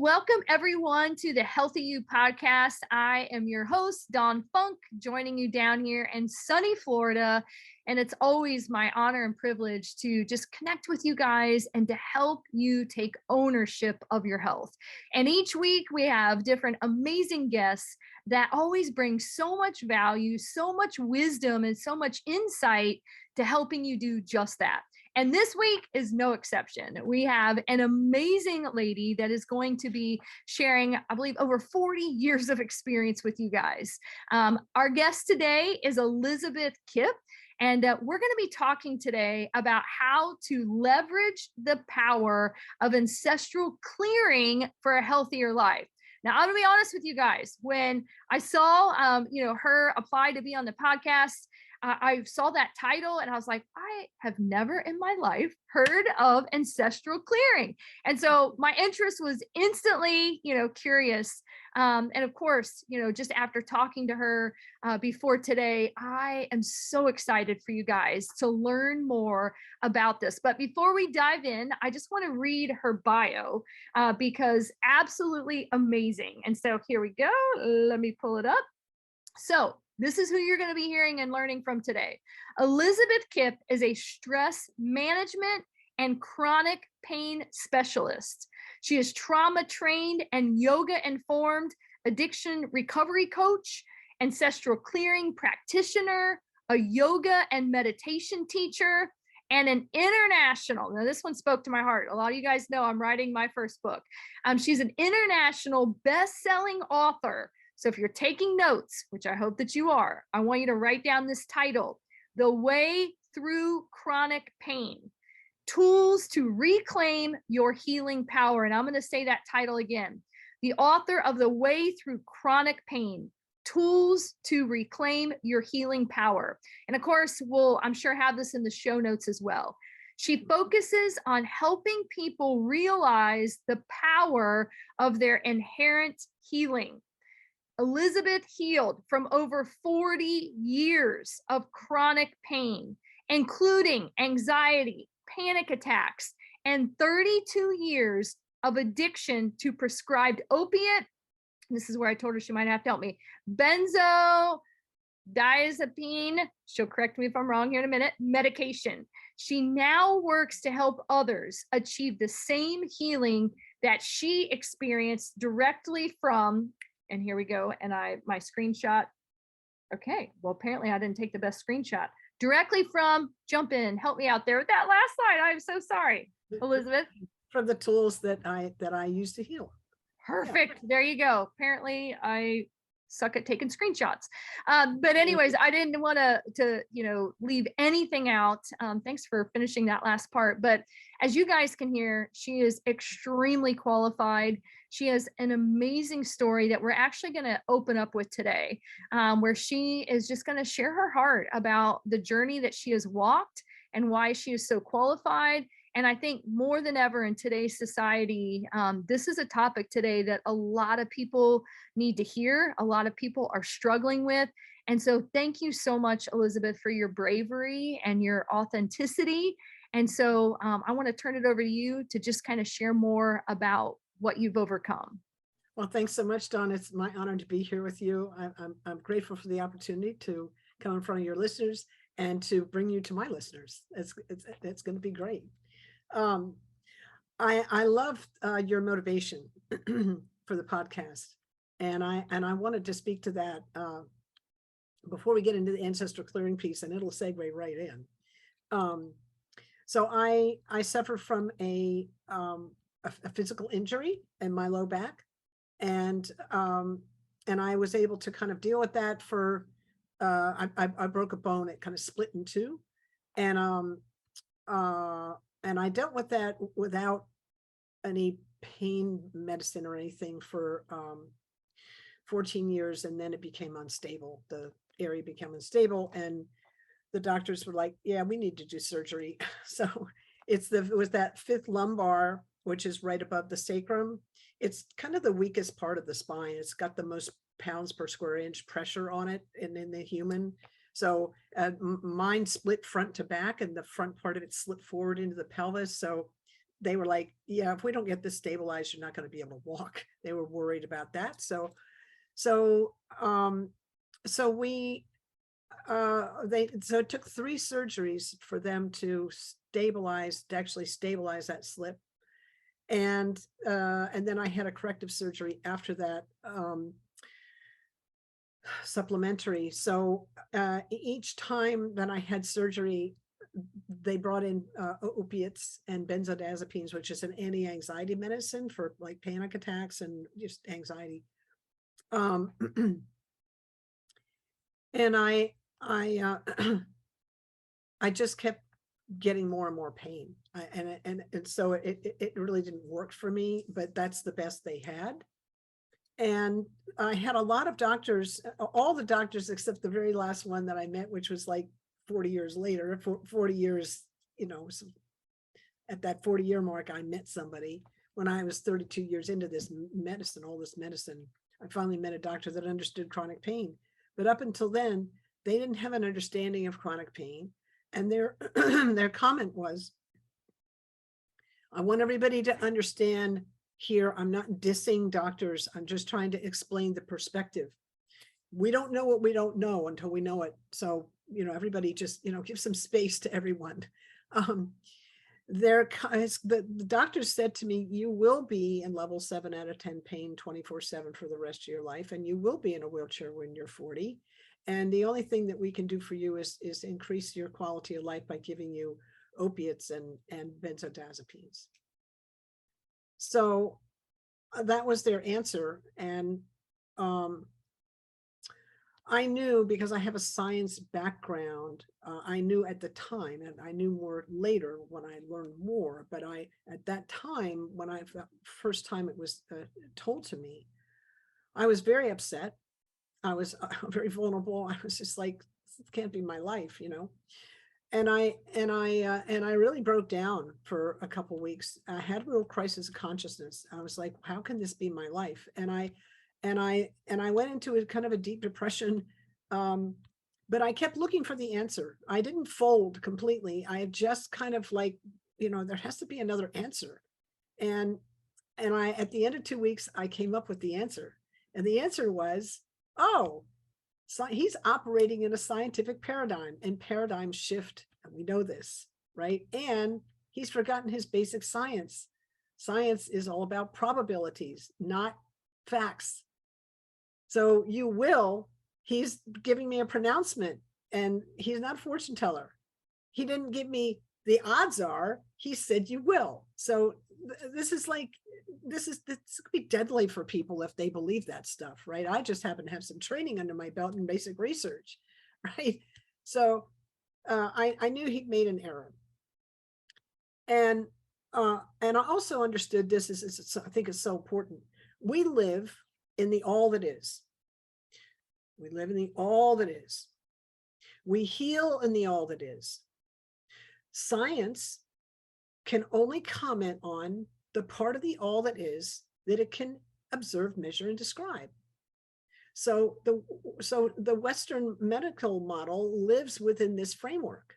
welcome everyone to the HealthyU podcast. I am your host, Dawn Funk, joining you down here in sunny Florida. And it's always my honor and privilege to just connect with you guys and to help you take ownership of your health. And each week we have different amazing guests that always bring so much value, so much wisdom, and so much insight to helping you do just that. And this week is no exception. We have an amazing lady that is going to be sharing, I believe, over 40 years of experience with you guys. Our guest today is Elizabeth Kipp, and we're going to be talking today about how to leverage the power of ancestral clearing for a healthier life. Now, I'm going to be honest with you guys. When I saw, her apply to be on the podcast, I saw that title and I was like, I have never in my life heard of ancestral clearing. And so my interest was instantly, curious. And of course, just after talking to her before today, I am so excited for you guys to learn more about this. But before we dive in, I just want to read her bio because absolutely amazing. And so here we go. Let me pull it up. So this is who you're going to be hearing and learning from today. Elizabeth Kipp is a stress management and chronic pain specialist. She is trauma trained and yoga informed addiction recovery coach, ancestral clearing practitioner, a yoga and meditation teacher, and an international, now this one spoke to my heart. A lot of you guys know I'm writing my first book. She's an international best-selling author. So if you're taking notes, which I hope that you are, I want you to write down this title, The Way Through Chronic Pain, Tools to Reclaim Your Healing Power. And I'm going to say that title again. The author of The Way Through Chronic Pain, Tools to Reclaim Your Healing Power. And of course, we'll, I'm sure, have this in the show notes as well. She focuses on helping people realize the power of their inherent healing. Elizabeth healed from over 40 years of chronic pain, including anxiety, panic attacks, and 32 years of addiction to prescribed opiate. This is where I told her she might have to help me. Benzodiazepine, she'll correct me if I'm wrong here in a minute, medication. She now works to help others achieve the same healing that she experienced directly from, and here we go, and my screenshot. Okay, well, apparently I didn't take the best screenshot. Directly from, jump in, help me out there with that last slide. I'm so sorry, Elizabeth. From the tools that I use to heal. Perfect. Yeah. There you go. Apparently I suck at taking screenshots. But anyways, I didn't want to leave anything out. Thanks for finishing that last part. But as you guys can hear, she is extremely qualified. She has an amazing story that we're actually going to open up with today, where she is just going to share her heart about the journey that she has walked and why she is so qualified. And I think more than ever in today's society, this is a topic today that a lot of people need to hear. A lot of people are struggling with. And so thank you so much, Elizabeth, for your bravery and your authenticity. And so I want to turn it over to you to just kind of share more about what you've overcome. Well, thanks so much, Dawn. It's my honor to be here with you. I'm grateful for the opportunity to come in front of your listeners and to bring you to my listeners. It's going to be great. I love your motivation for the podcast, and I wanted to speak to that before we get into the ancestral clearing piece, and it'll segue right in. So I suffer from a physical injury in my low back, and I was able to kind of deal with that for I broke a bone. It kind of split in two, and I dealt with that without any pain medicine or anything for 14 years. And then it became unstable. The area became unstable. And the doctors were like, yeah, we need to do surgery. So it was that fifth lumbar, which is right above the sacrum. It's kind of the weakest part of the spine. It's got the most pounds per square inch pressure on it in the human. So mine split front to back, and the front part of it slipped forward into the pelvis. So they were like, yeah, if we don't get this stabilized, you're not going to be able to walk. They were worried about that. So we, so it took 3 surgeries for them to actually stabilize that slip. And then I had a corrective surgery after that, supplementary. So each time that I had surgery, they brought in opiates and benzodiazepines, which is an anti-anxiety medicine for like panic attacks and just anxiety. And I just kept getting more and more pain, and so it really didn't work for me. But that's the best they had. And I had a lot of doctors, all the doctors except the very last one that I met, which was like 40 years later, 40 years, at that 40-year mark, I met somebody. When I was 32 years into this medicine, all this medicine, I finally met a doctor that understood chronic pain. But up until then, they didn't have an understanding of chronic pain. And their their comment was, I want everybody to understand here, I'm not dissing doctors. I'm just trying to explain the perspective. We don't know what we don't know until we know it. So, everybody just, give some space to everyone. The doctors said to me, you will be in level 7 out of 10 pain 24/7 for the rest of your life, and you will be in a wheelchair when you're 40. And the only thing that we can do for you is increase your quality of life by giving you opiates and benzodiazepines. So that was their answer. And I knew, because I have a science background, I knew at the time, and I knew more later when I learned more, but at that time, when the first time it was told to me, I was very upset. I was very vulnerable. I was just like, this can't be my life, And I really broke down for a couple of weeks. I had a real crisis of consciousness. I was like, how can this be my life? And I went into a kind of a deep depression. But I kept looking for the answer. I didn't fold completely. I just kind of like, there has to be another answer. And at the end of 2 weeks, I came up with the answer. And the answer was, so he's operating in a scientific paradigm, and paradigms shift. And we know this, right? And he's forgotten his basic science. Science is all about probabilities, not facts. So he's giving me a pronouncement, and he's not a fortune teller. He didn't give me the odds are, he said you will. So this could be deadly for people if they believe that stuff, right? I just happen to have some training under my belt in basic research, right? So I knew he'd made an error. And I also understood this I think it's so important. We live in the all that is. We live in the all that is. We heal in the all that is. Science can only comment on the part of the all that is that it can observe, measure, and describe. So the Western medical model lives within this framework.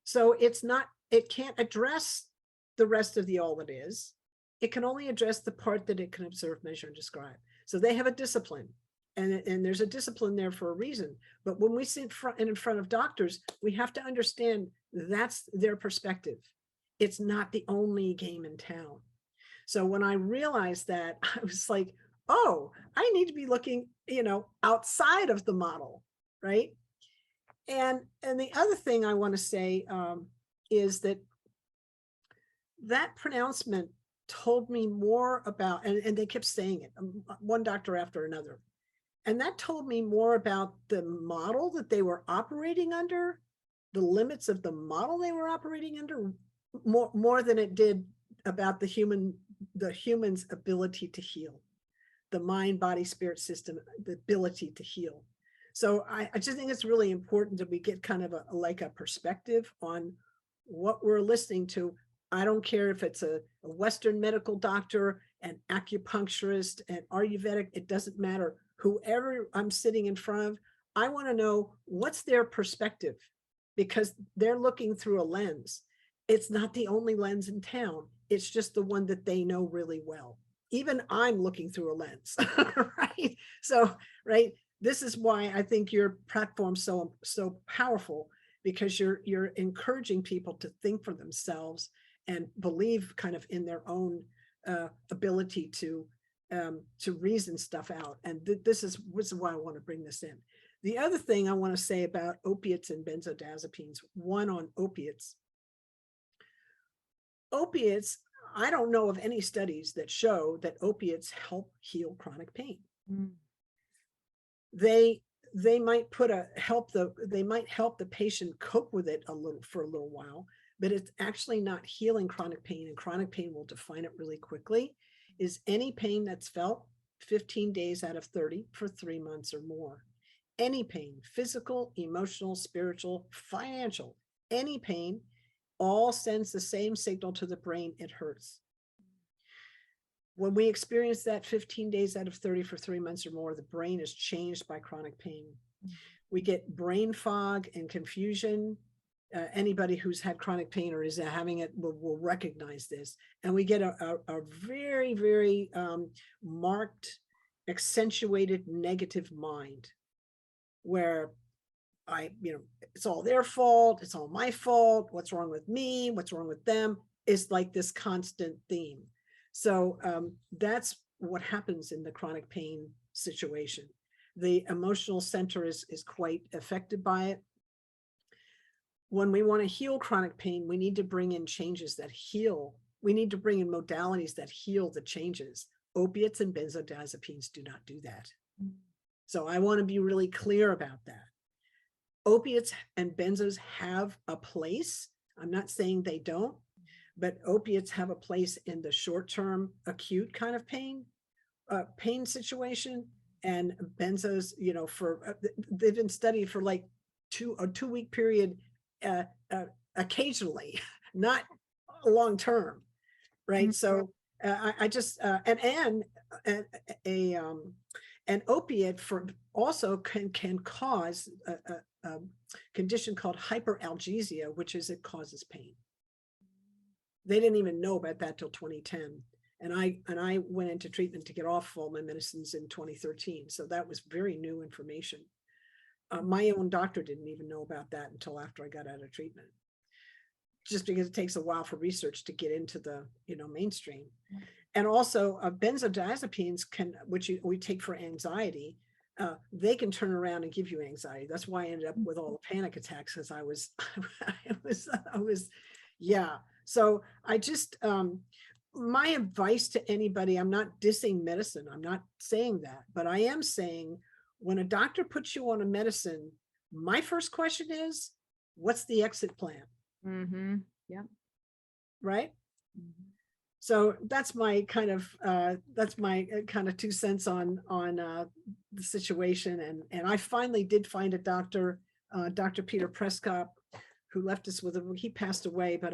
So it can't address the rest of the all that is. It can only address the part that it can observe, measure, and describe. So they have a discipline, and there's a discipline there for a reason. But when we sit in front of doctors, we have to understand that's their perspective. It's not the only game in town. So when I realized that, I was like, oh, I need to be looking, outside of the model, right? And the other thing I want to say is that pronouncement told me more about, and they kept saying it, one doctor after another, and that told me more about the model that they were operating under, the limits of the model they were operating under, more than it did about the human's ability to heal, the mind, body, spirit system, the ability to heal. So I just think it's really important that we get kind of a perspective on what we're listening to. I don't care if it's a Western medical doctor, an acupuncturist, an Ayurvedic, it doesn't matter. Whoever I'm sitting in front of, I want to know what's their perspective, because they're looking through a lens. it's not the only lens in town. It's just the one that they know really well. Even I'm looking through a lens, right? So, right, this is why I think your platform's so powerful, because you're encouraging people to think for themselves and believe kind of in their own ability to reason stuff out. And this is why I want to bring this in. The other thing I want to say about opiates and benzodiazepines, one on opiates. Opiates, I don't know of any studies that show that opiates help heal chronic pain. Mm. They might help the patient cope with it for a little while, but it's actually not healing chronic pain, and chronic pain will define it really quickly. Is any pain that's felt 15 days out of 30 for 3 months or more. Any pain, physical, emotional, spiritual, financial, any pain, all sends the same signal to the brain: it hurts. When we experience that 15 days out of 30 for 3 months or more, the brain is changed by chronic pain. We get brain fog and confusion. Anybody who's had chronic pain or is having it will recognize this. And we get a very, very marked, accentuated negative mind, where it's all their fault, it's all my fault, what's wrong with me, what's wrong with them, is like this constant theme. So that's what happens in the chronic pain situation. The emotional center is quite affected by it. When we want to heal chronic pain, we need to bring in changes that heal. We need to bring in modalities that heal the changes. Opiates and benzodiazepines do not do that. So I want to be really clear about that. Opiates and benzos have a place. I'm not saying they don't, but opiates have a place in the short-term acute kind of pain situation. And benzos, they've been studied for like a 2-week period, occasionally, not long-term, right? Mm-hmm. So I just an opiate also can cause a condition called hyperalgesia, which is it causes pain. They didn't even know about that till 2010. And I went into treatment to get off all my medicines in 2013. So that was very new information. My own doctor didn't even know about that until after I got out of treatment, just because it takes a while for research to get into the mainstream. And also benzodiazepines which we take for anxiety, they can turn around and give you anxiety. That's why I ended up with all the panic attacks, because I was yeah. So I just my advice to anybody, I'm not dissing medicine, I'm not saying that, but I am saying, when a doctor puts you on a medicine, my first question is, what's the exit plan? Mm-hmm. Yeah. Right. Mm-hmm. So that's my kind of 2 cents on the situation. And I finally did find a doctor, Dr. Peter Prescott, who left us with he passed away, but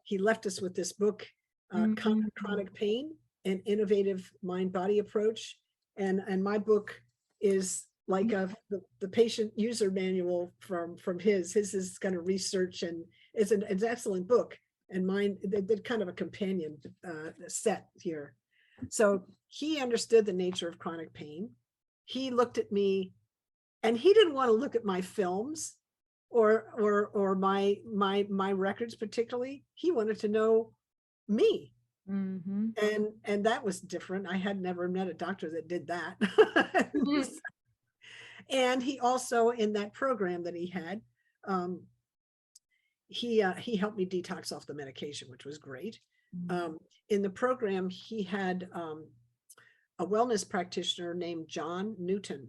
he left us with this book, Chronic Pain: An Innovative Mind-Body Approach. And my book is like the patient user manual from his is kind of research, and it's an excellent book. And mine, they did kind of a companion set here. So he understood the nature of chronic pain. He looked at me, and he didn't want to look at my films or my records particularly. He wanted to know me. Mm-hmm. And that was different. I had never met a doctor that did that. Mm-hmm. And he also, in that program that he had, he helped me detox off the medication, which was great. Mm-hmm. In the program, he had a wellness practitioner named John Newton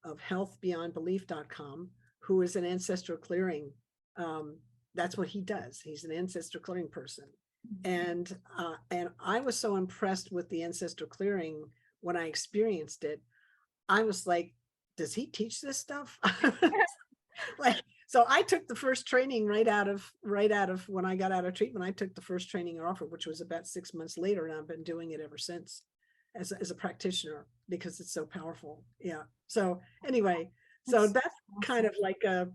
of healthbeyondbelief.com, who is an ancestral clearing. That's what he does. He's an ancestral clearing person. Mm-hmm. And I was so impressed with the ancestral clearing when I experienced it. I was like, does he teach this stuff? So I took the first training right out of when I got out of treatment. I took the first training offered, which was about 6 months later, and I've been doing it ever since as a practitioner, because it's so powerful. Yeah. So anyway, so that's kind of like a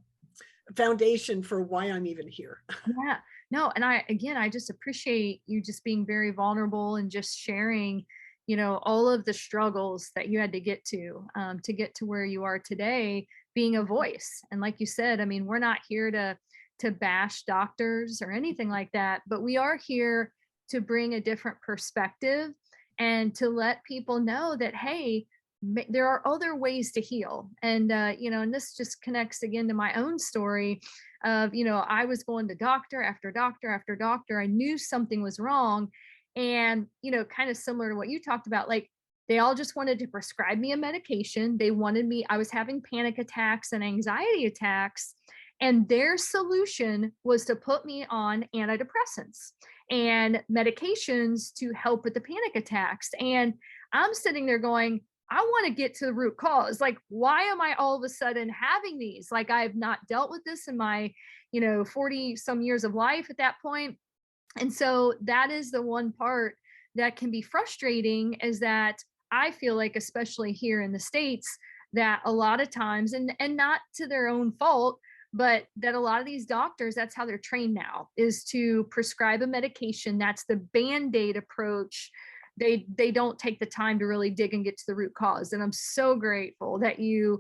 foundation for why I'm even here. Yeah. No, and I just appreciate you just being very vulnerable and just sharing, all of the struggles that you had to get to where you are today, being a voice. And like you said, I mean, we're not here to bash doctors or anything like that, but we are here to bring a different perspective and to let people know that, hey, there are other ways to heal. And and this just connects again to my own story of, I was going to doctor after doctor after doctor. I knew something was wrong. And, kind of similar to what you talked about, like they all just wanted to prescribe me a medication. They wanted me, I was having panic attacks and anxiety attacks. And their solution was to put me on antidepressants and medications to help with the panic attacks. And I'm sitting there going, I want to get to the root cause. Like, why am I all of a sudden having these? Like, I've not dealt with this in my, 40 some years of life at that point. And so that is the one part that can be frustrating, is that I feel like, especially here in the States, that a lot of times, and not to their own fault, but that a lot of these doctors, that's how they're trained now, is to prescribe a medication. That's the band-aid approach. They don't take the time to really dig and get to the root cause. And I'm so grateful that you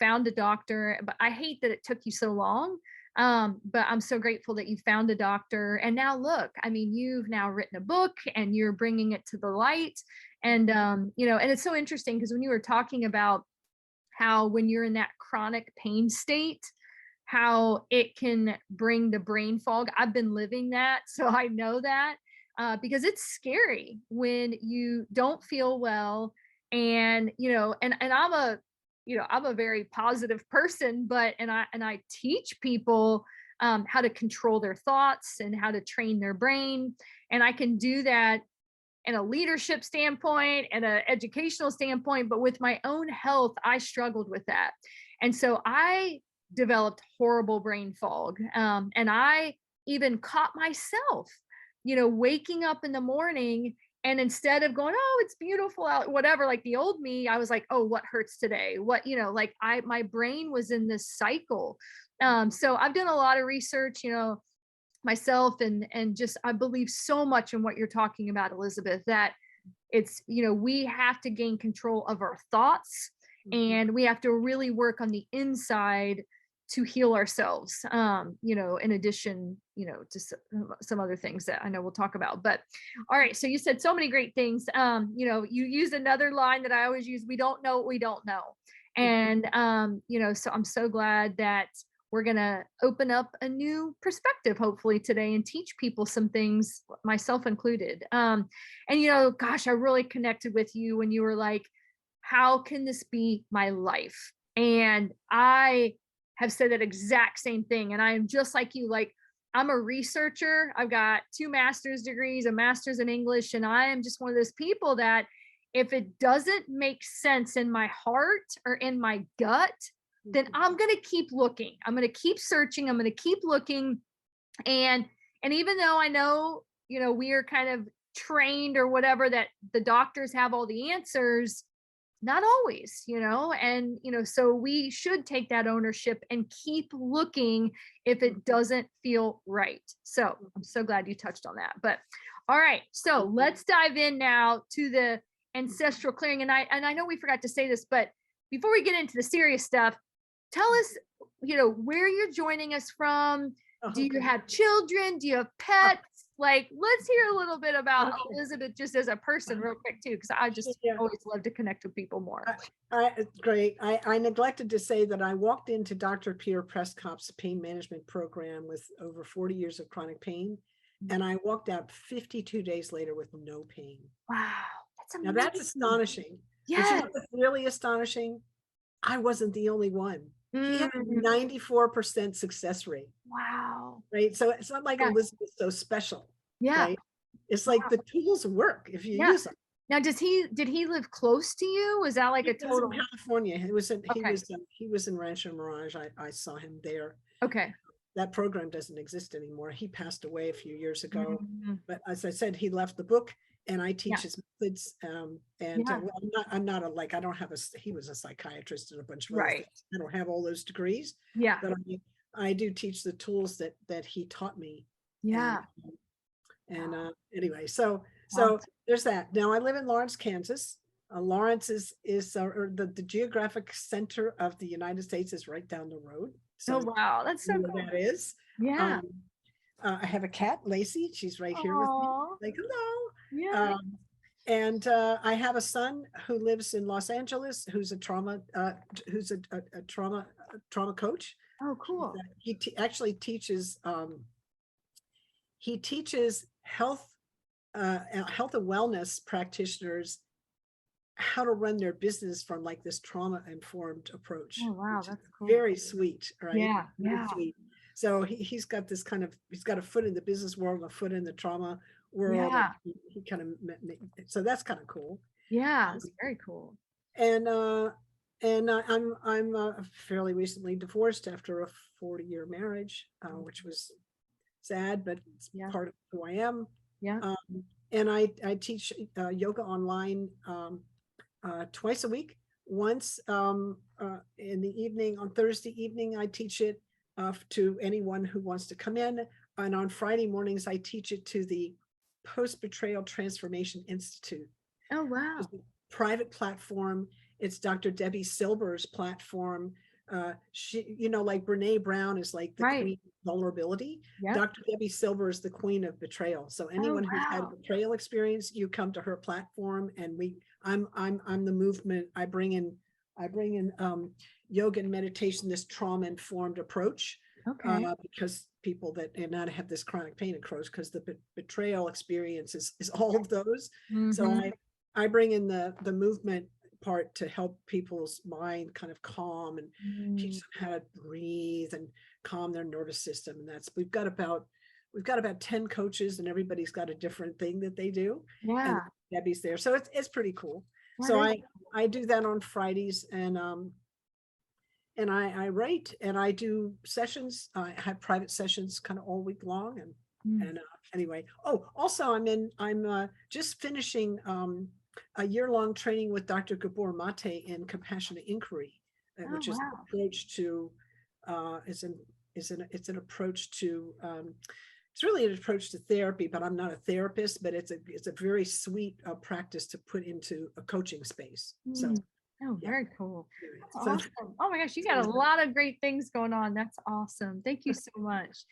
found a doctor, but I hate that it took you so long. But I'm so grateful that you found a doctor. And now look, I mean, you've now written a book and you're bringing it to the light. And and it's so interesting because when you were talking about how when you're in that chronic pain state, how it can bring the brain fog. I've been living that, so I know that, because it's scary when you don't feel well. And and I'm a very positive person, but and I teach people how to control their thoughts and how to train their brain. And I can do that in a leadership standpoint and an educational standpoint, but with my own health, I struggled with that. And so I developed horrible brain fog. And I even caught myself, waking up in the morning, and instead of going, oh, it's beautiful out, whatever, like the old me, I was like, oh, what hurts today? What, like my brain was in this cycle. So I've done a lot of research, myself, and just, I believe so much in what you're talking about, Elizabeth, that it's, we have to gain control of our thoughts, and we have to really work on the inside to heal ourselves, in addition, to some other things that I know we'll talk about. But all right, so you said so many great things. You used another line that I always use: we don't know what we don't know. And so I'm so glad that we're going to open up a new perspective, hopefully today, and teach people some things, myself included. And gosh, I really connected with you when you were like, how can this be my life? And I have said that exact same thing. And I am just like you. Like, I'm a researcher. I've got 2 master's degrees, a master's in English. And I am just one of those people that if it doesn't make sense in my heart or in my gut, then I'm going to keep looking. I'm going to keep searching. I'm going to keep looking. And even though I know, we are kind of trained or whatever, that the doctors have all the answers, not always, and, so we should take that ownership and keep looking if it doesn't feel right. So I'm so glad you touched on that. But all right, so let's dive in now to the ancestral clearing. And I know we forgot to say this, but before we get into the serious stuff, tell us, where you're joining us from. Do you have children? Do you have pets? Like, let's hear a little bit about Elizabeth just as a person real quick too, because I just always love to connect with people more. Great. I neglected to say that I walked into Dr. Pierre Prescott's pain management program with over 40 years of chronic pain. And I walked out 52 days later with no pain. Wow. That's amazing. Now that's astonishing. Yes. But you know what's really astonishing? I wasn't the only one. He had a 94% success rate. Wow. Right. So it's not like Elizabeth's so special. Yeah. Right? It's like the tools work if you use them. Now, did he live close to you? Was that like a total? In California. He was in Rancho Mirage. I saw him there. Okay. That program doesn't exist anymore. He passed away a few years ago. But as I said, he left the book, and I teach his methods. I'm not I don't have he was a psychiatrist and a bunch of other things. I don't have all those degrees. Yeah. But I do teach the tools that he taught me. Yeah. And anyway, so Awesome. there's that. Now I live in Lawrence, Kansas. Lawrence is or the geographic center of the United States is right down the road. Oh, So wow. That's so you know cool. that is. Yeah. Um, I have a cat, Lacey. She's right here with me. Oh, Like, hello. yeah. And I have a son who lives in Los Angeles, who's a trauma, who's a trauma coach. Oh, cool. He actually teaches. He teaches health and wellness practitioners how to run their business from like this trauma informed approach, Oh, wow. which is That's cool. very sweet, right? Yeah. Very Yeah. sweet. So he's got this kind of, he's got a foot in the business world, a foot in the trauma world. Yeah. And he kind of, so that's kind of cool. Yeah. It's very cool. And I'm fairly recently divorced after a 40-year marriage, which was sad, but it's Yeah. part of who I am. Yeah. And I teach yoga online twice a week. Once in the evening, on Thursday evening, I teach it to anyone who wants to come in. And on Friday mornings, I teach it to the Post-Betrayal Transformation Institute. Oh, wow. It's a private platform. It's Dr. Debbie Silber's platform. She, you know, like Brene Brown is like the Right. queen of vulnerability. Yeah. Dr. Debbie Silber is the queen of betrayal. So anyone who's had a wow. betrayal experience, you come to her platform, and I'm the movement. I bring in yoga and meditation, this trauma informed approach, Okay. because people that and not have this chronic pain approach, because the betrayal experience is all of those. So Mhm. I bring in the movement part to help people's mind kind of calm and teach them how to breathe and calm their nervous system. And that's we've got about 10 coaches, and everybody's got a different thing that they do. Yeah. And Debbie's there. So it's pretty cool. That So is- I do that on Fridays, and I write, and I do sessions. I have private sessions kind of all week long. And anyway, oh, also I'm just finishing a year-long training with Dr. Gabor Mate in compassionate inquiry, Oh, which is an wow. approach to it's an approach to it's really an approach to therapy, but I'm not a therapist, but it's a very sweet practice to put into a coaching space. So Mm. Oh, yeah. very cool. That's So- awesome. Oh my gosh, you got a lot of great things going on. That's awesome. Thank you so much.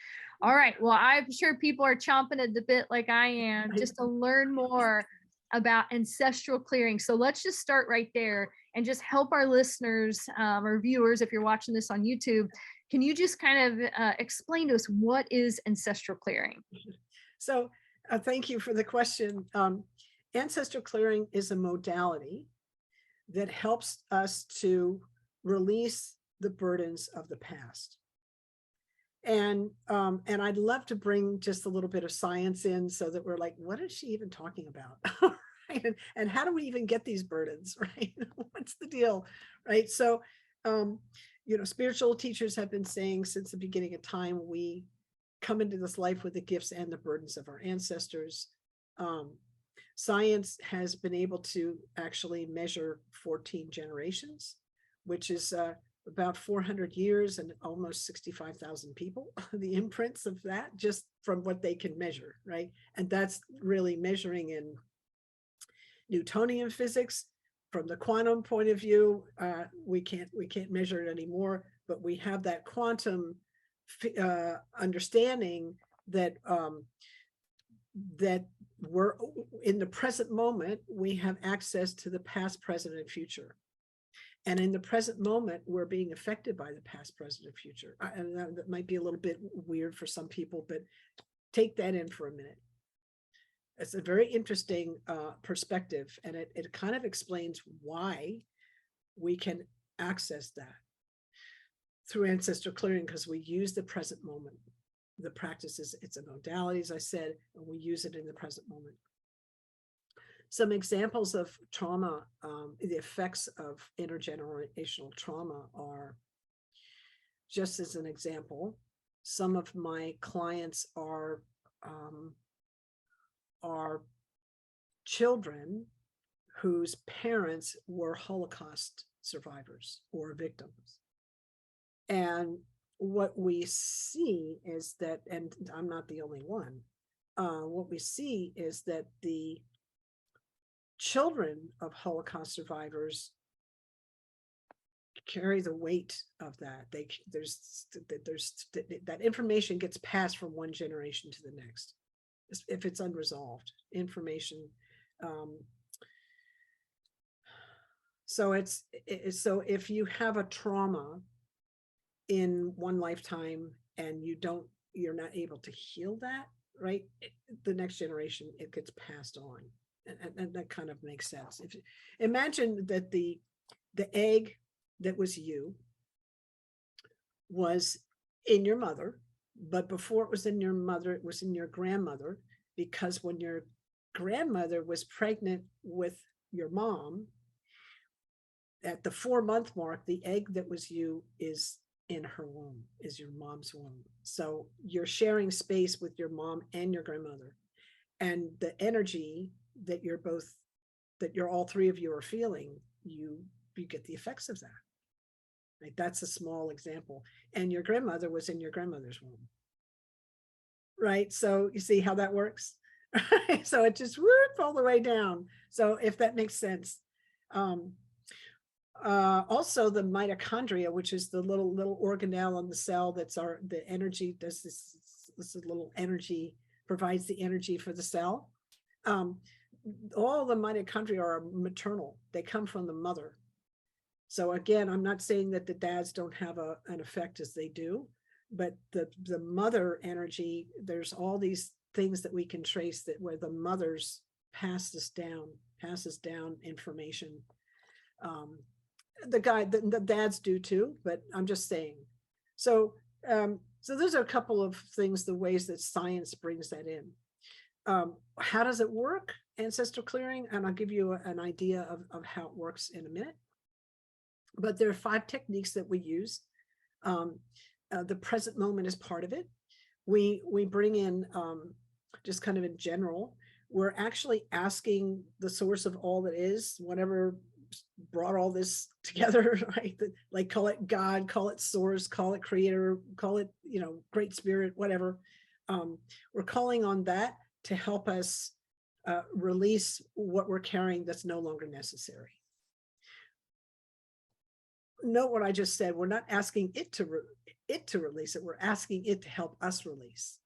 All right. Well, I'm sure people are chomping at the bit like I am just to learn more about ancestral clearing. So let's just start right there and just help our listeners or viewers, if you're watching this on YouTube, can you just kind of explain to us what is ancestral clearing? So thank you for the question. Ancestral clearing is a modality that helps us to release the burdens of the past. And I'd love to bring just a little bit of science in, so that we're like, what is she even talking about? Right? And how do we even get these burdens, right? What's the deal, right? So, spiritual teachers have been saying since the beginning of time, we come into this life with the gifts and the burdens of our ancestors. Science has been able to actually measure 14 generations, which is about 400 years and almost 65,000 people, the imprints of that, just from what they can measure, right? And that's really measuring in Newtonian physics. From the quantum point of view, we can't measure it anymore, but we have that quantum understanding that that we're in the present moment, we have access to the past, present, and future. And in the present moment, we're being affected by the past, present, and future. And that might be a little bit weird for some people, but take that in for a minute. It's a very interesting perspective, and it kind of explains why we can access that through ancestral clearing, because we use the present moment. The practices, it's a modality, as I said, and we use it in the present moment. Some examples of trauma, the effects of intergenerational trauma are, just as an example, some of my clients are children whose parents were Holocaust survivors or victims. And what we see is that, and I'm not the only one, what we see is that the children of Holocaust survivors carry the weight of that. There's that information gets passed from one generation to the next if it's unresolved information. So so if you have a trauma in one lifetime and you're not able to heal that, right? The next generation, it gets passed on. And that kind of makes sense. Imagine that the egg that was you was in your mother, but before it was in your mother, it was in your grandmother, because when your grandmother was pregnant with your mom, at the 4-month mark, the egg that was you is in her womb, is your mom's womb. So you're sharing space with your mom and your grandmother. And the energy that you're all three of you are feeling, you get the effects of that. Right? That's a small example. And your grandmother was in your grandmother's womb. Right? So you see how that works? So it just whoop all the way down. So if that makes sense. Also the mitochondria, which is the little organelle on the cell that's the energy, does this little energy, provides the energy for the cell. All the mitochondria are maternal. They come from the mother. So again, I'm not saying that the dads don't have an effect, as they do, but the mother energy, there's all these things that we can trace that where the mothers passes down information. The dads do too, but I'm just saying. So those are a couple of things, the ways that science brings that in. How does it work, ancestral clearing? And I'll give you an idea of how it works in a minute. But there are 5 techniques that we use. The present moment is part of it. We bring in, just kind of in general, we're actually asking the source of all that is, whatever brought all this together, right? Like, call it God, call it source, call it creator, call it, great spirit, whatever. We're calling on that to help us release what we're carrying that's no longer necessary. Note what I just said. We're not asking it to release it. We're asking it to help us release.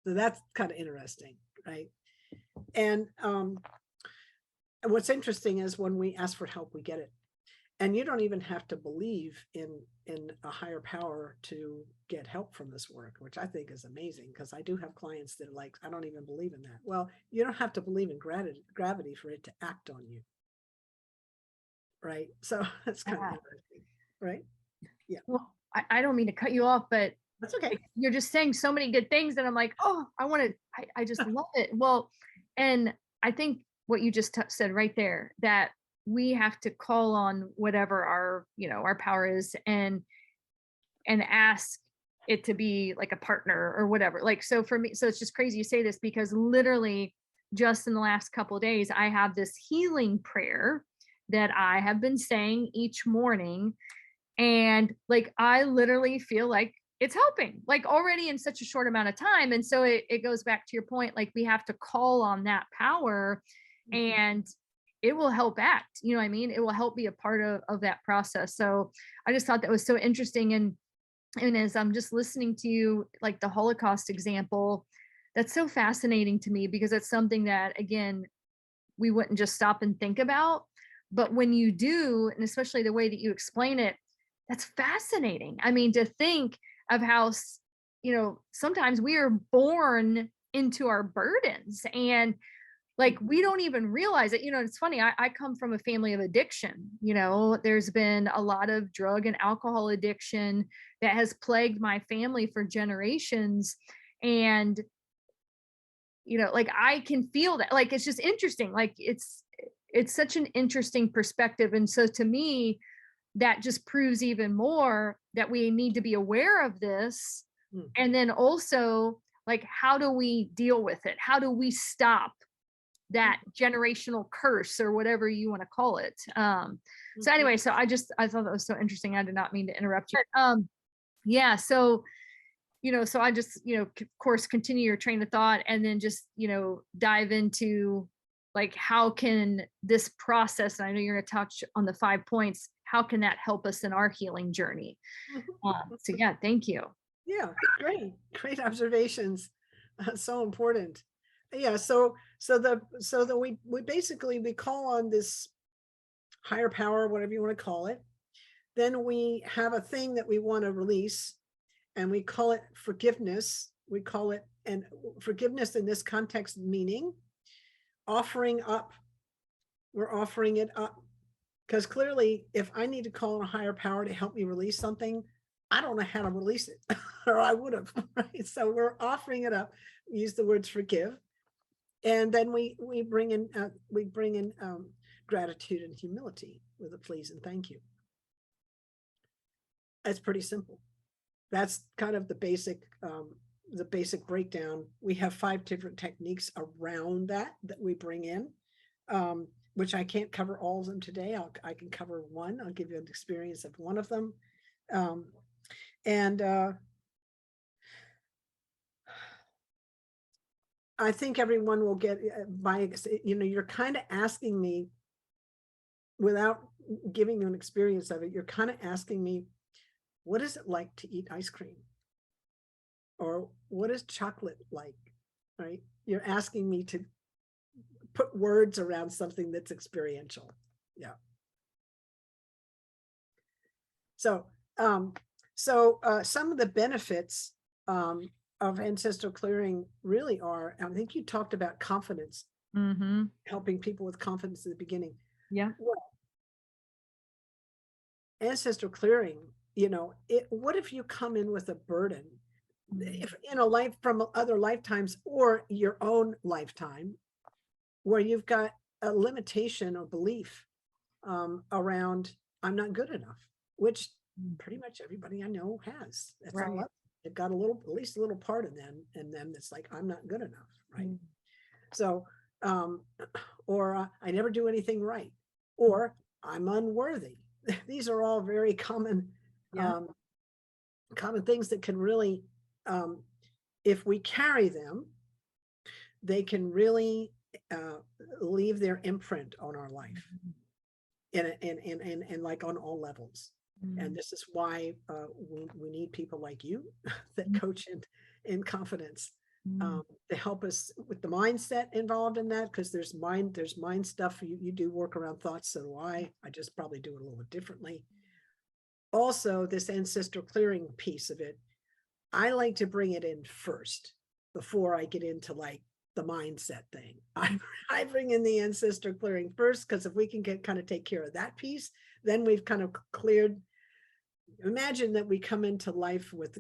So that's kind of interesting, right? And what's interesting is when we ask for help, we get it. And you don't even have to believe in a higher power to get help from this work, which I think is amazing, because I do have clients that are like, I don't even believe in that. Well, you don't have to believe in gravity for it to act on you. Right. So that's kind of interesting, right? Yeah. Well, I don't mean to cut you off, but that's okay. You're just saying so many good things that I'm like, oh, I just love it. Well, and I think what you just said right there, that we have to call on whatever our power is and ask it to be like a partner or whatever. Like, so for me, so it's just crazy you say this, because literally just in the last couple of days, I have this healing prayer that I have been saying each morning. And like, I literally feel like it's helping, like, already in such a short amount of time. And so it goes back to your point, like, we have to call on that power and it will help act, you know what I mean? It will help be a part of that process. So I just thought that was so interesting. And as I'm just listening to you, like the Holocaust example, that's so fascinating to me, because it's something that, again, we wouldn't just stop and think about. But when you do, and especially the way that you explain it, that's fascinating. I mean, to think of how, sometimes we are born into our burdens, and like, we don't even realize it. It's funny. I come from a family of addiction. There's been a lot of drug and alcohol addiction that has plagued my family for generations. And, like, I can feel that, like, it's just interesting. Like, it's such an interesting perspective. And so to me, that just proves even more that we need to be aware of this. And then also, like, how do we deal with it? How do we stop that generational curse, or whatever you want to call it? So anyway, so I thought that was so interesting. I did not mean to interrupt you. Yeah. So, so I just, of course, continue your train of thought and then just, dive into like, how can this process, and I know you're going to touch on the 5 points, how can that help us in our healing journey? So yeah, thank you. Yeah, great observations. So important. Yeah, so we basically we call on this higher power, whatever you want to call it. Then we have a thing that we want to release, and we call it forgiveness. We call it, and forgiveness in this context meaning offering up. We're offering it up. Because clearly, if I need to call on a higher power to help me release something, I don't know how to release it, or I would have, right? So we're offering it up. We use the words forgive, and then we bring in gratitude and humility with a please and thank you. It's pretty simple. That's kind of the basic breakdown. We have 5 different techniques around that we bring in. Which I can't cover all of them today. I can cover one. I'll give you an experience of one of them. I think everyone will get you're kind of asking me, without giving you an experience of it, you're kind of asking me, what is it like to eat ice cream? Or what is chocolate like, right? You're asking me to put words around something that's experiential. Yeah. So some of the benefits of ancestral clearing really are, I think you talked about confidence, helping people with confidence at the beginning. Yeah. Well, ancestral clearing, what if you come in with a burden, if in a life from other lifetimes or your own lifetime, where you've got a limitation or belief around I'm not good enough, which pretty much everybody I know has. That's right. They've got at least a little part of them in them that's like, I'm not good enough, right? So, or I never do anything right, or I'm unworthy. These are all very common, common things that can really, if we carry them, they can really leave their imprint on our life, and like on all levels. And this is why we need people like you that coach in confidence to help us with the mindset involved in that, because there's mind stuff. You do work around thoughts, so do I just probably do it a little bit differently. Also, this ancestral clearing piece of it, I like to bring it in first before I get into like the mindset thing. I bring in the ancestral clearing first, because if we can kind of take care of that piece, then we've kind of cleared. Imagine that we come into life with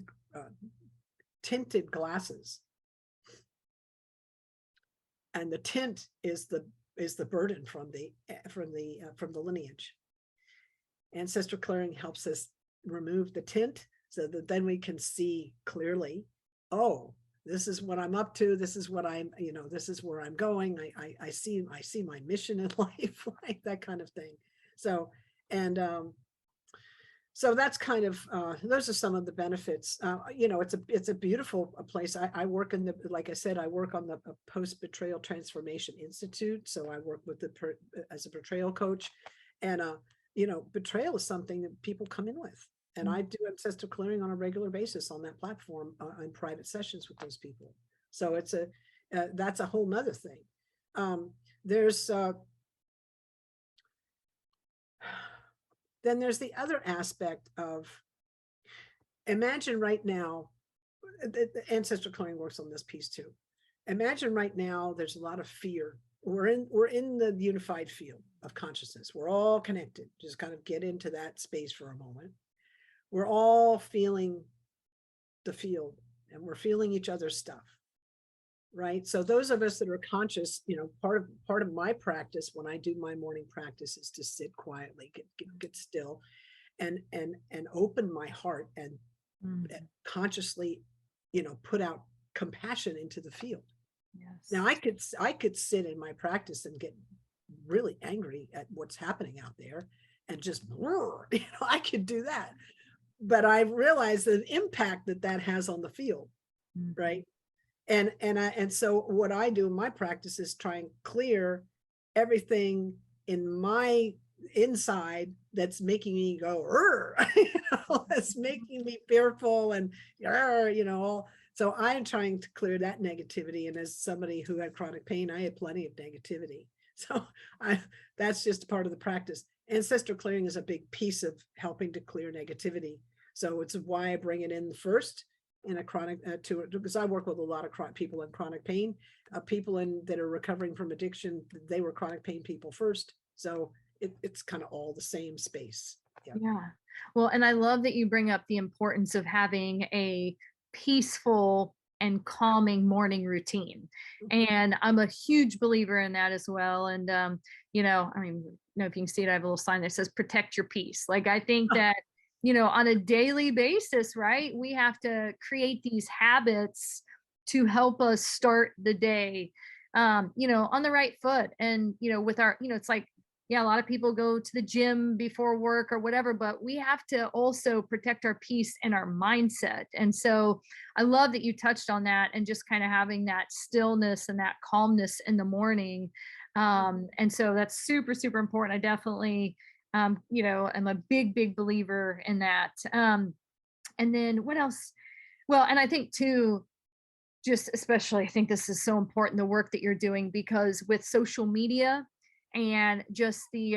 tinted glasses, and the tint is the burden from the lineage. Ancestral clearing helps us remove the tint, so that then we can see clearly, oh, this is what I'm up to. This is what I'm, this is where I'm going. I see my mission in life, like that kind of thing. So, and so that's kind of, those are some of the benefits. It's a beautiful place. I work like I said, I work on the Post-Betrayal Transformation Institute. So I work with as a betrayal coach, and, betrayal is something that people come in with. And I do ancestral clearing on a regular basis on that platform in private sessions with those people. So it's that's a whole nother thing. Then there's the other aspect of, imagine right now, the ancestral clearing works on this piece too. Imagine right now there's a lot of fear. We're in the unified field of consciousness. We're all connected. Just kind of get into that space for a moment. We're all feeling the field, and we're feeling each other's stuff, right? So those of us that are conscious, part of my practice when I do my morning practice is to sit quietly, get still, and open my heart and consciously, put out compassion into the field. Yes. Now I could sit in my practice and get really angry at what's happening out there and just, I could do that. but I've realized the impact that that has on the field, right? And so what I do in my practice is try and clear everything in my inside that's making me go, that's making me fearful and, so I'm trying to clear that negativity. And as somebody who had chronic pain, I had plenty of negativity. So that's just part of the practice. Ancestral clearing is a big piece of helping to clear negativity. So it's why I bring it in first in a chronic, because I work with a lot of people in chronic pain, people that are recovering from addiction. They were chronic pain people first. So it's kind of all the same space. Yeah. Well, and I love that you bring up the importance of having a peaceful and calming morning routine. And I'm a huge believer in that as well. And, I mean, if you can see it, I have a little sign that says protect your peace. Like, I think that, on a daily basis, right, we have to create these habits to help us start the day, on the right foot. And, with our, it's like, yeah, a lot of people go to the gym before work or whatever, but we have to also protect our peace and our mindset. And so I love that you touched on that and just kind of having that stillness and that calmness in the morning. And so that's super, super important. I definitely, am a big, big believer in that. And then what else? Well, and I think too, just especially, I think this is so important, the work that you're doing, because with social media, and just the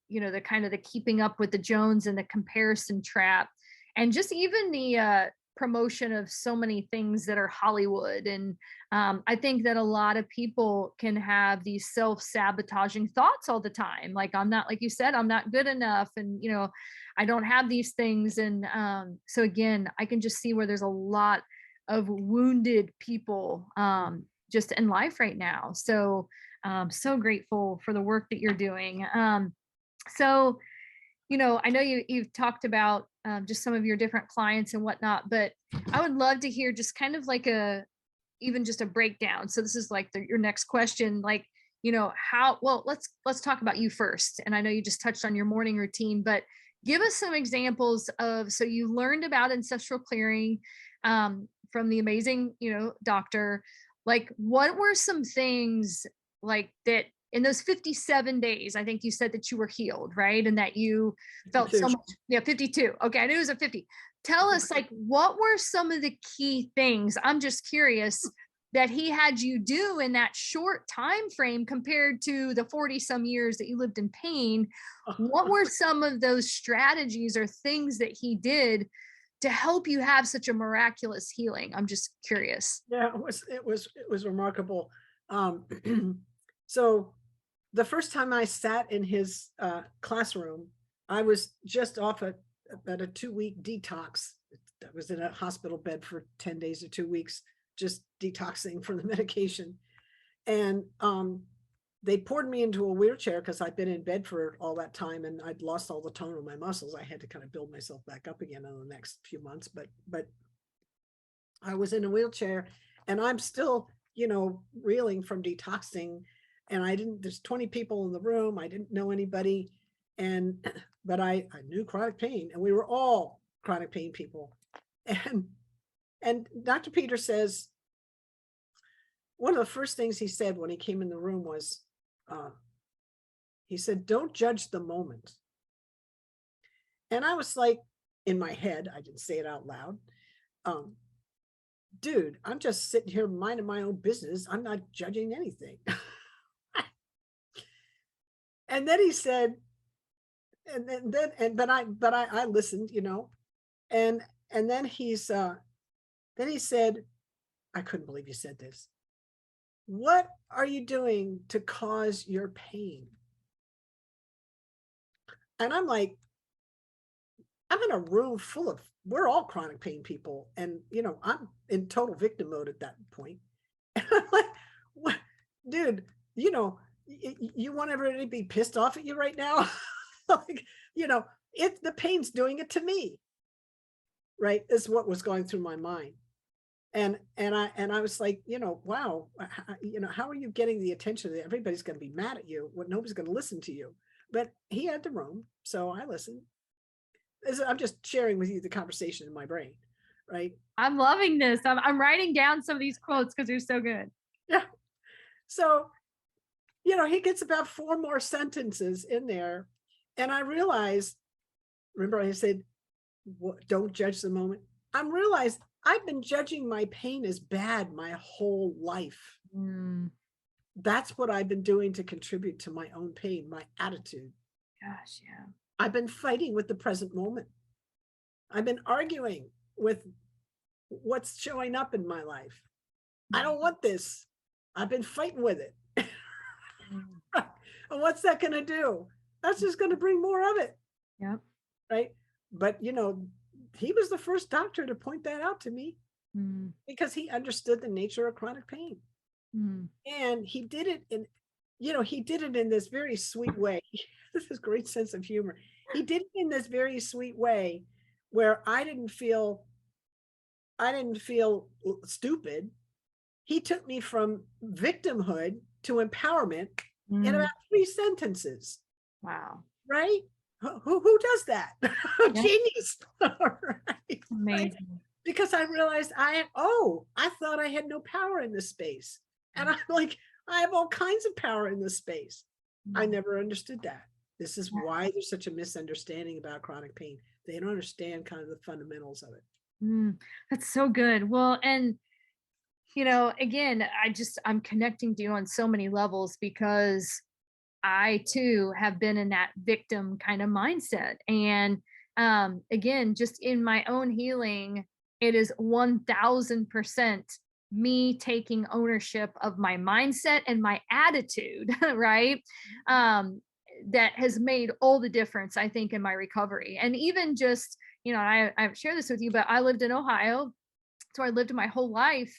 the kind of the keeping up with the Jones and the comparison trap, and just even the promotion of so many things that are Hollywood. And I think that a lot of people can have these self-sabotaging thoughts all the time, like, I'm not, like you said, I'm not good enough, and I don't have these things. And so again, I can just see where there's a lot of wounded people just in life right now. So so grateful for the work that you're doing. So, I know you've talked about just some of your different clients and whatnot, but I would love to hear just kind of like even just a breakdown. So this is like your next question, like, let's talk about you first. And I know you just touched on your morning routine, but give us some examples of, so you learned about ancestral clearing from the amazing, doctor. Like, what were some things like that in those 57 days? I think you said that you were healed, right? And that you felt so much. Yeah, 52. Okay, I knew it was a 50. Tell us, like, what were some of the key things? I'm just curious that he had you do in that short time frame compared to the 40 some years that you lived in pain. What were some of those strategies or things that he did to help you have such a miraculous healing? I'm just curious. Yeah, it was remarkable. So the first time I sat in his classroom, I was just off at a 2-week detox. I was in a hospital bed for 10 days or 2 weeks, just detoxing from the medication. And they poured me into a wheelchair because I'd been in bed for all that time and I'd lost all the tone of my muscles. I had to kind of build myself back up again in the next few months. But I was in a wheelchair and I'm still, reeling from detoxing. And there's 20 people in the room. I didn't know anybody. But I knew chronic pain, and we were all chronic pain people. And Dr. Peter says, one of the first things he said when he came in the room was, he said, don't judge the moment. And I was like, in my head, I didn't say it out loud. Dude, I'm just sitting here minding my own business. I'm not judging anything. And then he said, but I listened, and then he said, I couldn't believe you said this. What are you doing to cause your pain? And I'm like, I'm in a room full of, we're all chronic pain people. And, I'm in total victim mode at that point. And I'm like, what, dude, you want everybody to be pissed off at you right now? Like, the pain's doing it to me. Right. Is what was going through my mind. And I was like, wow, how are you getting the attention that everybody's going to be mad at you? Nobody's going to listen to you. But he had the room. So I listened. I'm just sharing with you the conversation in my brain, right? I'm loving this. I'm writing down some of these quotes because they're so good. Yeah. So, he gets about 4 more sentences in there. And I realized, remember I said, don't judge the moment. I realized I've been judging my pain as bad my whole life. That's what I've been doing to contribute to my own pain, my attitude. Gosh, yeah. I've been fighting with the present moment. I've been arguing with what's showing up in my life. I don't want this. I've been fighting with it. And what's that going to do? That's just going to bring more of it. Yep. Right. But, he was the first doctor to point that out to me because he understood the nature of chronic pain. And he did it in this very sweet way. This is great sense of humor. He did it in this very sweet way where I didn't feel stupid. He took me from victimhood to empowerment in about 3 sentences. Wow. Right? Who does that? Genius. Right. Amazing. Right? Because I realized I thought I had no power in this space. And I'm like, I have all kinds of power in this space. I never understood that. This is why there's such a misunderstanding about chronic pain. They don't understand kind of the fundamentals of it. That's so good. Well, and again, I'm connecting to you on so many levels because I too have been in that victim kind of mindset. And again, just in my own healing, it is 1000% me taking ownership of my mindset and my attitude, right? That has made all the difference, I think, in my recovery. And even just, I've shared this with you, but I lived in Ohio. So I lived my whole life.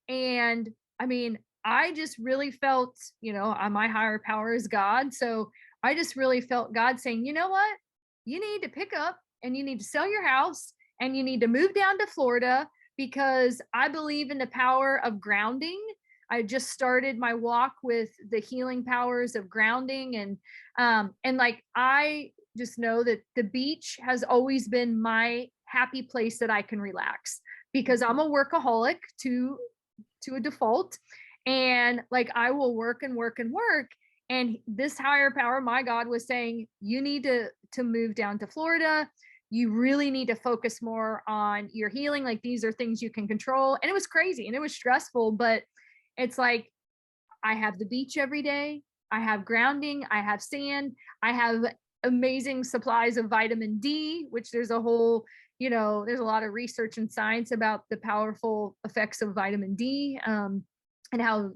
And I mean, I just really felt, my higher power is God. So I just really felt God saying, you know what? You need to pick up and you need to sell your house and you need to move down to Florida because I believe in the power of grounding. I just started my walk with the healing powers of grounding and like I just know that the beach has always been my happy place that I can relax because I'm a workaholic to a default. And like I will work and work and work. And this higher power, my God, was saying, you need to move down to Florida. You really need to focus more on your healing. Like these are things you can control. And it was crazy and it was stressful, but it's like I have the beach every day. I have grounding. I have sand. I have amazing supplies of vitamin D, which there's a whole, there's a lot of research and science about the powerful effects of vitamin D and how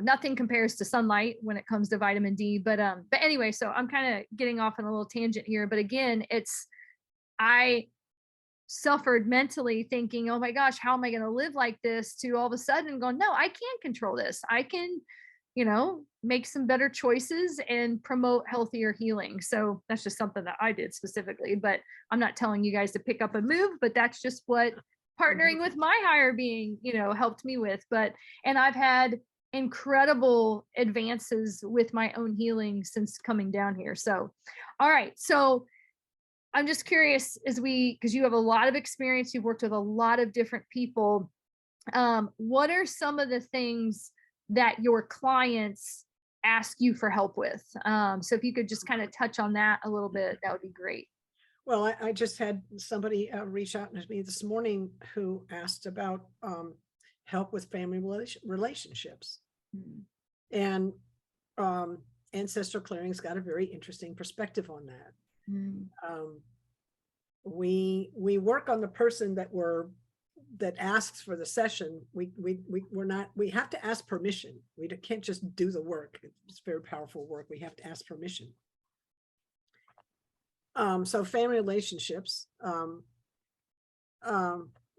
nothing compares to sunlight when it comes to vitamin D. But anyway, so I'm kind of getting off on a little tangent here. But again, I suffered mentally thinking, oh my gosh, how am I going to live like this, to all of a sudden going, no, I can control this. I can, make some better choices and promote healthier healing. So that's just something that I did specifically, but I'm not telling you guys to pick up and move, but that's just what partnering with my higher being, helped me with. And I've had incredible advances with my own healing since coming down here. So, all right. So I'm just curious because you have a lot of experience, you've worked with a lot of different people. What are some of the things that your clients ask you for help with? So if you could just kind of touch on that a little bit, that would be great. Well, I just had somebody reach out to me this morning who asked about help with family relationships. And Ancestral Clearing's got a very interesting perspective on that. We work on the person that asks for the session. We have to ask permission. We can't just do the work. It's very powerful work. We have to ask permission. So family relationships,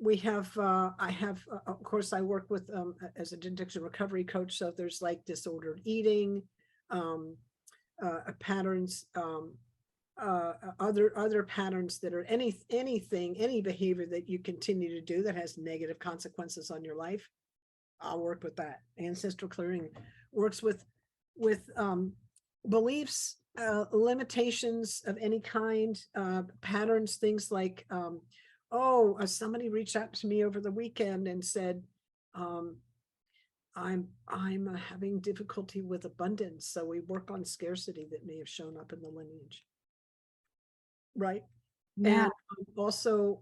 we have, of course, I work with, as an addiction recovery coach. So there's like disordered eating, patterns, other patterns that are any behavior that you continue to do that has negative consequences on your life. I'll work with that. Ancestral Clearing works with beliefs limitations of any kind, patterns, things like, somebody reached out to me over the weekend and said, I'm having difficulty with abundance, so we work on scarcity that may have shown up in the lineage, right? Yeah. And also,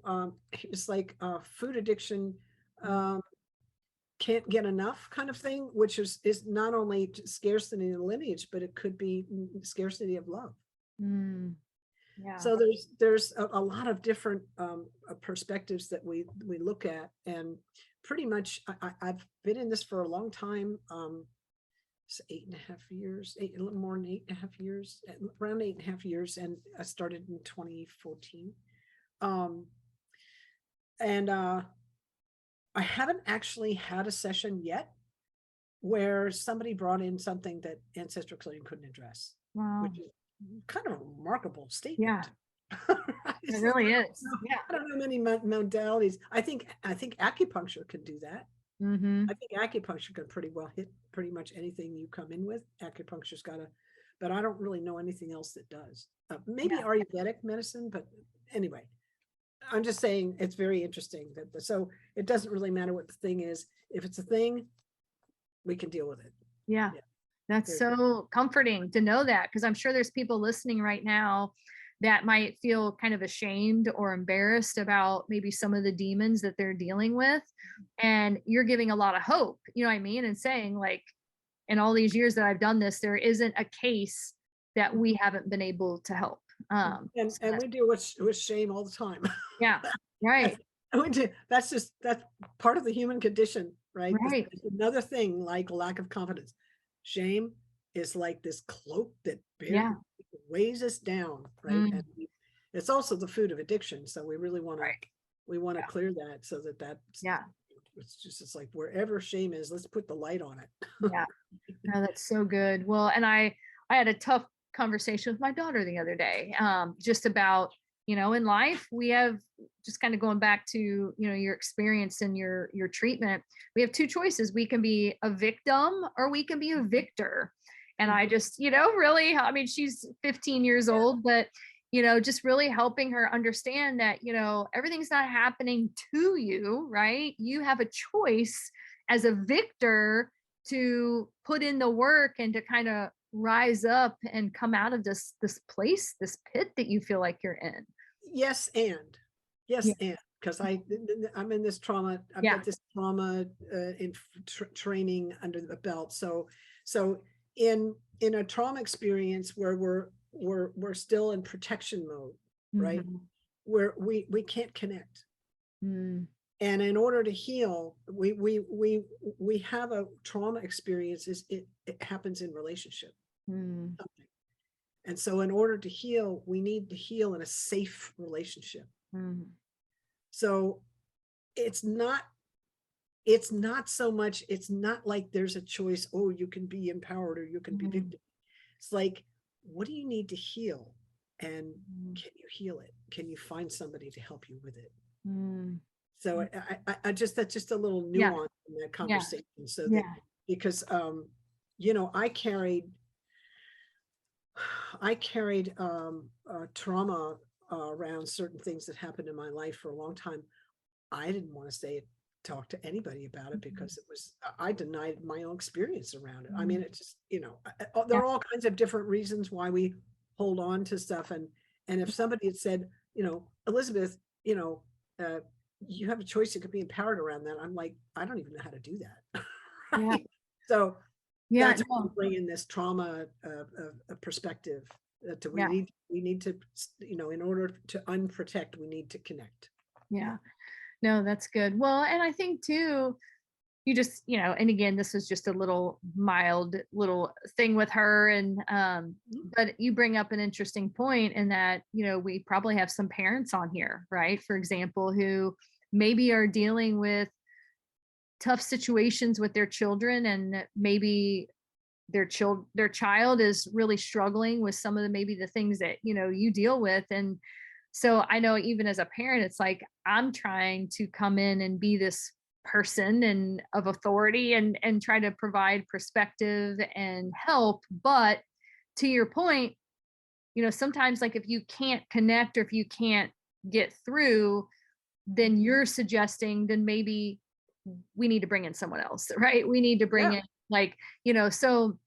it's like food addiction, can't get enough kind of thing, which is not only scarcity in the lineage, but it could be scarcity of love. Yeah. So there's a lot of different perspectives that we look at, and pretty much I've been in this for a long time. It's 8.5 years, a little more than 8.5 years, around 8.5 years, and I started in 2014. And I haven't actually had a session yet where somebody brought in something that ancestral clearing couldn't address, Wow. which is kind of a remarkable statement. Yeah. Right? It really is. Yeah. I don't know many modalities. I think acupuncture can do that. I think acupuncture can pretty well hit pretty much anything you come in with. Acupuncture's got but I don't really know anything else that does. Maybe Ayurvedic medicine, but anyway, I'm just saying it's very interesting that so it doesn't really matter what the thing is. If it's a thing, we can deal with it. Yeah. That's so comforting to know that, because I'm sure there's people listening right now that might feel kind of ashamed or embarrassed about maybe some of the demons that they're dealing with. And you're giving a lot of hope, you know what I mean? And saying, like, in all these years that I've done this, there isn't a case that we haven't been able to help. And we deal with shame all the time. Yeah. Right. That's part of the human condition, right? Right. Another thing, like lack of confidence. Shame is like this cloak that weighs us down, right? And it's also the food of addiction. So we really want to clear that, so that's it's like wherever shame is, let's put the light on it. Yeah. No, that's so good. Well, and I had a tough conversation with my daughter the other day, just about, in life, we have, just kind of going back to, your experience and your treatment, we have two choices. We can be a victim or we can be a victor. And I just, really, I mean, she's 15 years old, but, just really helping her understand that, everything's not happening to you, right? You have a choice as a victor to put in the work and to kind of rise up and come out of this place, this pit that you feel like you're in. Yes, and because I'm in this trauma. I've got this trauma in training under the belt. So in a trauma experience where we're still in protection mode, right? Where we can't connect. And in order to heal, we have a trauma experience. It happens in relationship. And so in order to heal, we need to heal in a safe relationship. So it's not so much, it's not like there's a choice, oh, you can be empowered or you can be victim. It's like, what do you need to heal? And can you heal it? Can you find somebody to help you with it? So I just, that's just a little nuance in that conversation. So that, because, I carried trauma around certain things that happened in my life for a long time. I didn't want to talk to anybody about it because I denied my own experience around it. I mean, it just, there are all kinds of different reasons why we hold on to stuff. And if somebody had said, Elizabeth, you have a choice, you could be empowered around that. I'm like, I don't even know how to do that. Right? So that's why we bring in this trauma perspective. We need to, in order to unprotect, we need to connect. Yeah. No, that's good. Well, and I think too, you just, and again, this was just a little mild little thing with her. And, but you bring up an interesting point in that, we probably have some parents on here, right? For example, who maybe are dealing with tough situations with their children, and maybe their child is really struggling with some of maybe the things that, you deal with. And so I know even as a parent, it's like, I'm trying to come in and be this person and of authority and try to provide perspective and help. But to your point, sometimes like if you can't connect or if you can't get through, then you're suggesting then maybe we need to bring in someone else, right? We need to bring in like, so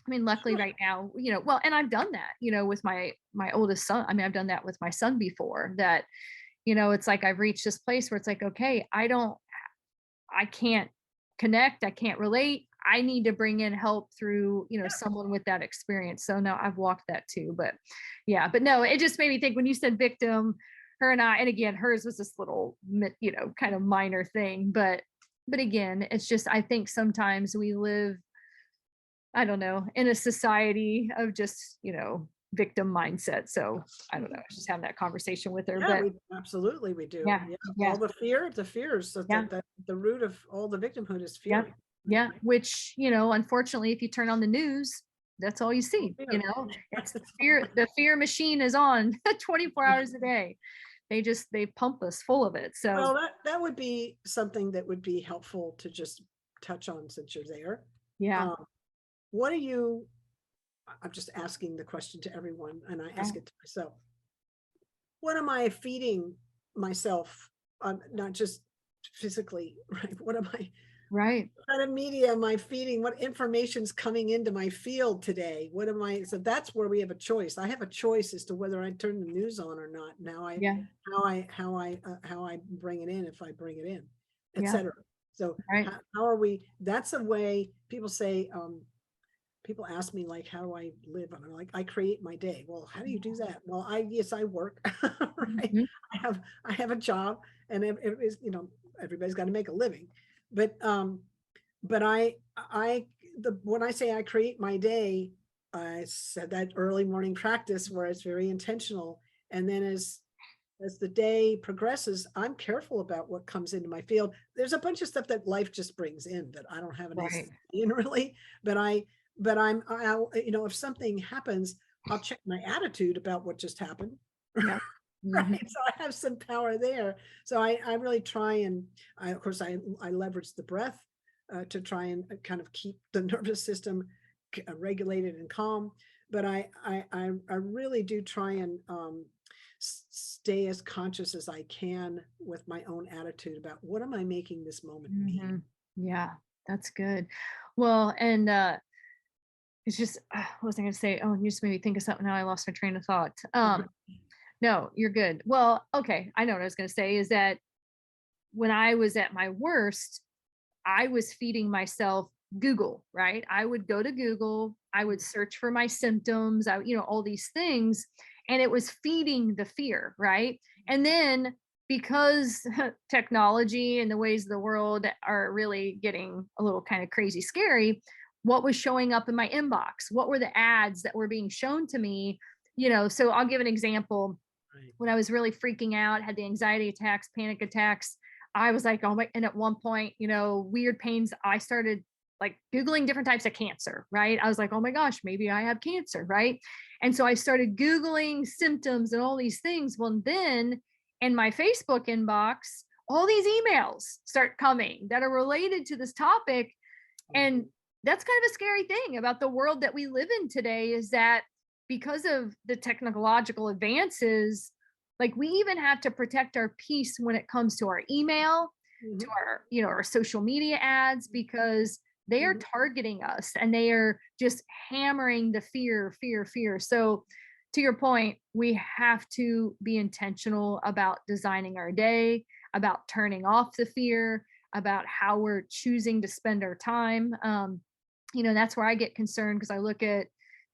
I mean, luckily right now, well, and I've done that, with my oldest son. I mean, I've done that with my son before that, it's like I've reached this place where it's like, okay, I can't connect, I can't relate. I need to bring in help through, someone with that experience. So now I've walked that too, but but no, it just made me think when you said victim, her and I, and again, hers was this little, kind of minor thing, but again, it's just, I think sometimes we live, I don't know, in a society of just, victim mindset. So I don't know, I was just having that conversation with her, but absolutely we do. Yeah. All the fears. So the root of all the victimhood is fear. Yeah. Which, unfortunately, if you turn on the news, that's all you see, it's the fear machine is on 24 hours a day. They pump us full of it. So well, that would be something that would be helpful to just touch on since you're there. Yeah. What I'm just asking the question to everyone, and I ask it to myself. What am I feeding myself? Not just physically, right? What kind of media am I feeding? What information's coming into my field today? So that's where we have a choice. I have a choice as to whether I turn the news on or not. Now how I bring it in, if I bring it in, etc. So how are we? That's a way people say. People ask me like, how do I live? And I'm like, I create my day. Well, how do you do that? Well, I work, right? Mm-hmm. I have a job, and it is, everybody's got to make a living. But when I say I create my day, I said that early morning practice where it's very intentional. And then as the day progresses, I'm careful about what comes into my field. There's a bunch of stuff that life just brings in that I don't have an ace in really, but I'll, if something happens, I'll check my attitude about what just happened. Yeah. Right. So I have some power there. So I really try, and of course I leverage the breath to try and kind of keep the nervous system regulated and calm. But I really do try and stay as conscious as I can with my own attitude about what am I making this moment mean. Yeah, that's good. Well, and it's just, what was I going to say? Oh, you just made me think of something. Now I lost my train of thought. No, you're good. Well, okay. I know what I was going to say is that when I was at my worst, I was feeding myself Google, right? I would go to Google, I would search for my symptoms, all these things, and it was feeding the fear, right? And then because technology and the ways of the world are really getting a little kind of crazy scary, what was showing up in my inbox? What were the ads that were being shown to me? So I'll give an example. When I was really freaking out, had the anxiety attacks, panic attacks, I was like, oh my, and at one point, weird pains, I started like Googling different types of cancer, right? I was like, oh my gosh, maybe I have cancer, right? And so I started Googling symptoms and all these things. Well, then in my Facebook inbox, all these emails start coming that are related to this topic. And that's kind of a scary thing about the world that we live in today, is that because of the technological advances, like we even have to protect our peace when it comes to our email, to our, our social media ads, because they are targeting us and they are just hammering the fear. So to your point, we have to be intentional about designing our day, about turning off the fear, about how we're choosing to spend our time. That's where I get concerned, because I look at,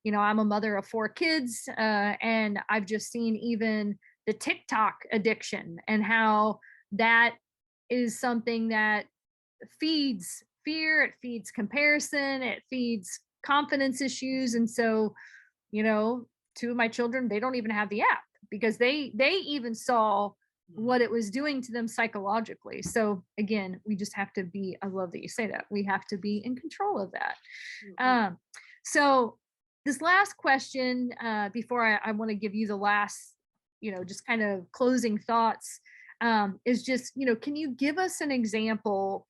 I'm a mother of 4 kids, and I've just seen even the TikTok addiction and how that is something that feeds fear, it feeds comparison, it feeds confidence issues. And so, 2 of my children, they don't even have the app because they even saw what it was doing to them psychologically. So again, we just have to be, I love that you say that, we have to be in control of that. So this last question, before I want to give you the last, just kind of closing thoughts, is just, can you give us an example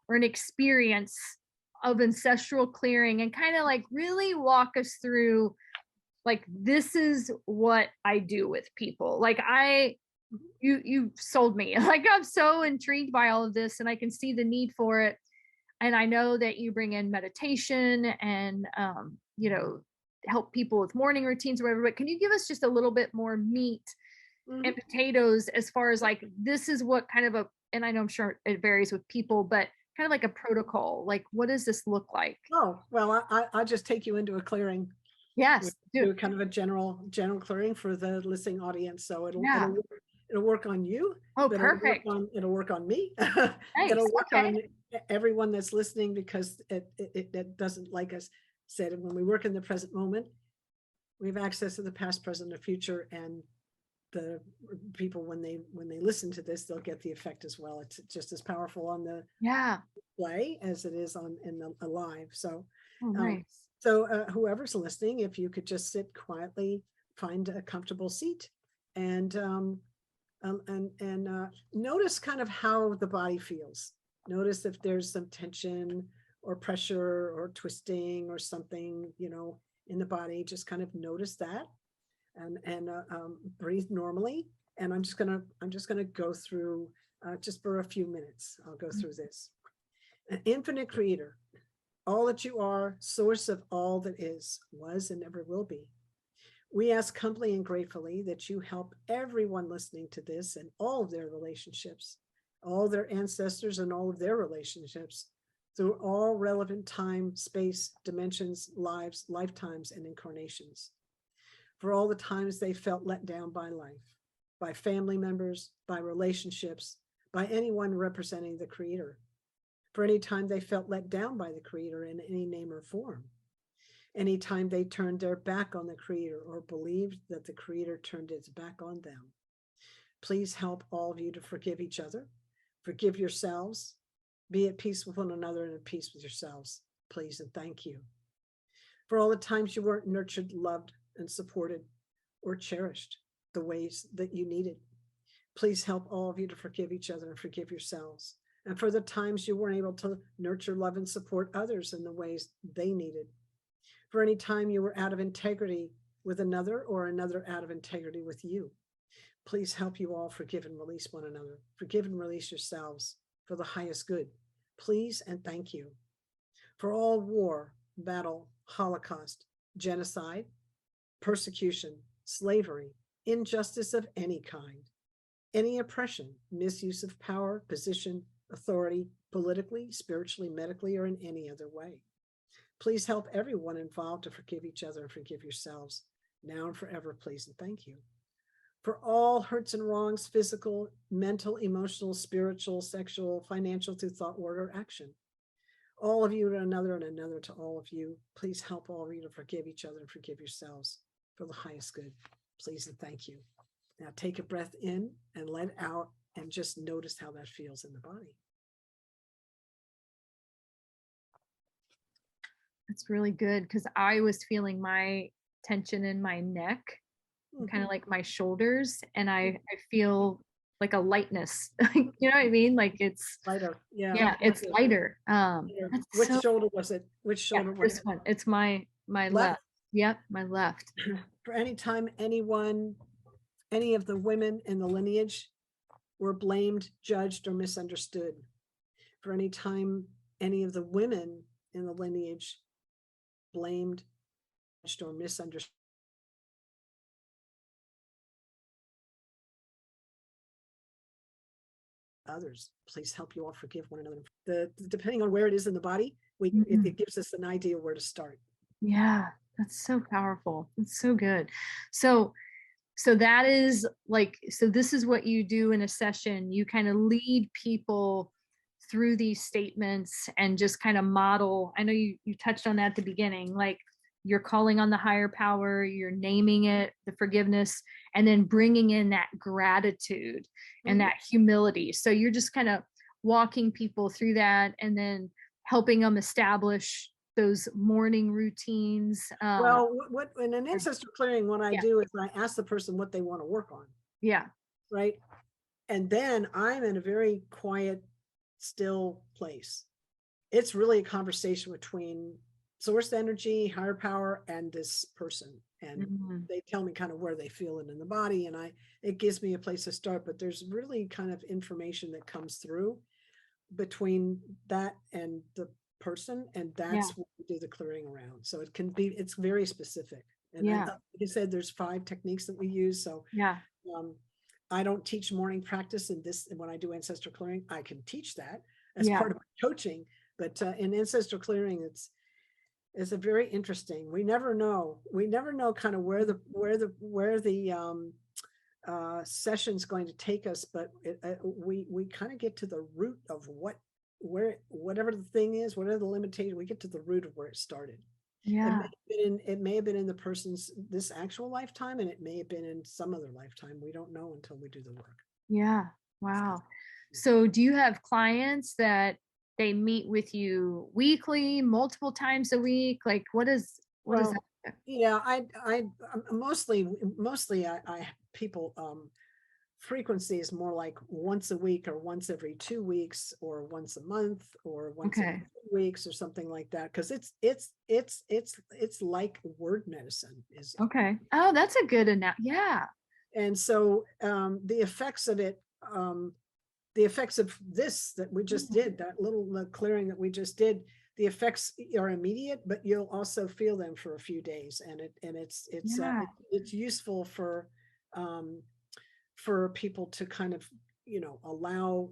or an experience of ancestral clearing and kind of like really walk us through like, this is what I do with people. Like, you sold me. Like, I'm so intrigued by all of this, and I can see the need for it. And I know that you bring in meditation and, help people with morning routines or whatever, but can you give us just a little bit more meat Mhm. and potatoes as far as like, this is what kind of and I know I'm sure it varies with people, but kind of like a protocol, like, what does this look like? Oh, well, I'll just take you into a clearing. We Yes, do do. kind of a general clearing for the listening audience. So Yeah. it'll work on you, Oh, but perfect. it'll work on me. Nice. It'll work Okay. on everyone that's listening, because it doesn't, like I said, when we work in the present moment, we have access to the past, present, and future, and the people, when they listen to this, they'll get the effect as well. It's just as powerful on the Yeah. play as it is on in the live. So Oh, um, nice. whoever's listening, if you could just sit quietly, find a comfortable seat, and notice kind of how the body feels. Notice if there's some tension or pressure or twisting or something, in the body. Just kind of notice that, and breathe normally. And I'm just gonna go through, just for a few minutes. I'll go through this. An infinite creator, all that you are, source of all that is, was, and ever will be. We ask humbly and gratefully that you help everyone listening to this and all of their relationships, all their ancestors and all of their relationships, through all relevant time, space, dimensions, lives, lifetimes, and incarnations. For all the times they felt let down by life, by family members, by relationships, by anyone representing the Creator. For any time they felt let down by the Creator in any name or form. Anytime they turned their back on the Creator or believed that the Creator turned its back on them. Please help all of you to forgive each other, forgive yourselves, be at peace with one another and at peace with yourselves, please, and thank you. For all the times you weren't nurtured, loved, and supported or cherished the ways that you needed. Please help all of you to forgive each other and forgive yourselves. And for the times you weren't able to nurture, love, and support others in the ways they needed. For any time you were out of integrity with another or another out of integrity with you. Please help you all forgive and release one another. Forgive and release yourselves for the highest good. Please and thank you. For all war, battle, Holocaust, genocide, persecution, slavery, injustice of any kind, any oppression, misuse of power, position, authority, politically, spiritually, medically, or in any other way. Please help everyone involved to forgive each other and forgive yourselves now and forever, please, and thank you. For all hurts and wrongs, physical, mental, emotional, spiritual, sexual, financial, through thought, word, or action. All of you to another and another to all of you. Please help all of you to forgive each other and forgive yourselves for the highest good, please, and thank you. Now take a breath in and let out, and just notice how that feels in the body. That's really good, because I was feeling my tension in my neck, kind of like my shoulders, and I feel like a lightness. You know what I mean? Like, it's Lighter, yeah. yeah, it's lighter. That's Which so, shoulder was it? Which yeah, shoulder was this it? one. It's my Left? left. Yep, my left. For any time anyone, any of the women in the lineage were blamed, judged, or misunderstood. For any time any of the women in the lineage blamed, judged, or misunderstood others, please help you all forgive one another. Depending on where it is in the body, Mhm. it gives us an idea where to start. Yeah, that's so powerful. It's so good. So that is like, so this is what you do in a session. You kind of lead people through these statements and just kind of model. I know you touched on that at the beginning, like, you're calling on the higher power, you're naming it, the forgiveness, and then bringing in that gratitude and that humility. So you're just kind of walking people through that, and then helping them establish those morning routines. Well, what in an ancestral clearing, what I Yeah. do is I ask the person what they want to work on, Yeah. right? And then I'm in a very quiet, still place. It's really a conversation between source energy, higher power, and this person. And Mhm. they tell me kind of where they feel it in the body, and it gives me a place to start. But there's really kind of information that comes through between that and the person, and Yeah. that's what we do the clearing around. So it's very specific. And Yeah. like I said, there's 5 techniques that we use. So Yeah. um, I don't teach morning practice in this. When I do ancestral clearing, I can teach that as Yeah. part of my coaching. But in ancestral clearing, it's a very interesting. We never know kind of where the session's going to take us, but we kind of get to the root of whatever the thing is, whatever the limitation, we get to the root of where it started. Yeah. It may have been in the person's this actual lifetime, and it may have been in some other lifetime. We don't know until we do the work. Yeah. Wow. So do you have clients that they meet with you weekly, multiple times a week? Like what is Well, that? yeah, mostly I people frequency is more like once a week or once every 2 weeks or once a month or once every Okay. 2 weeks or something like that, because it's like word medicine is. Okay. Oh, that's a good yeah. And so the effects of it, the effects of this that we just did, that little clearing that we just did, the effects are immediate, but you'll also feel them for a few days, and Yeah. it's useful for people to kind of allow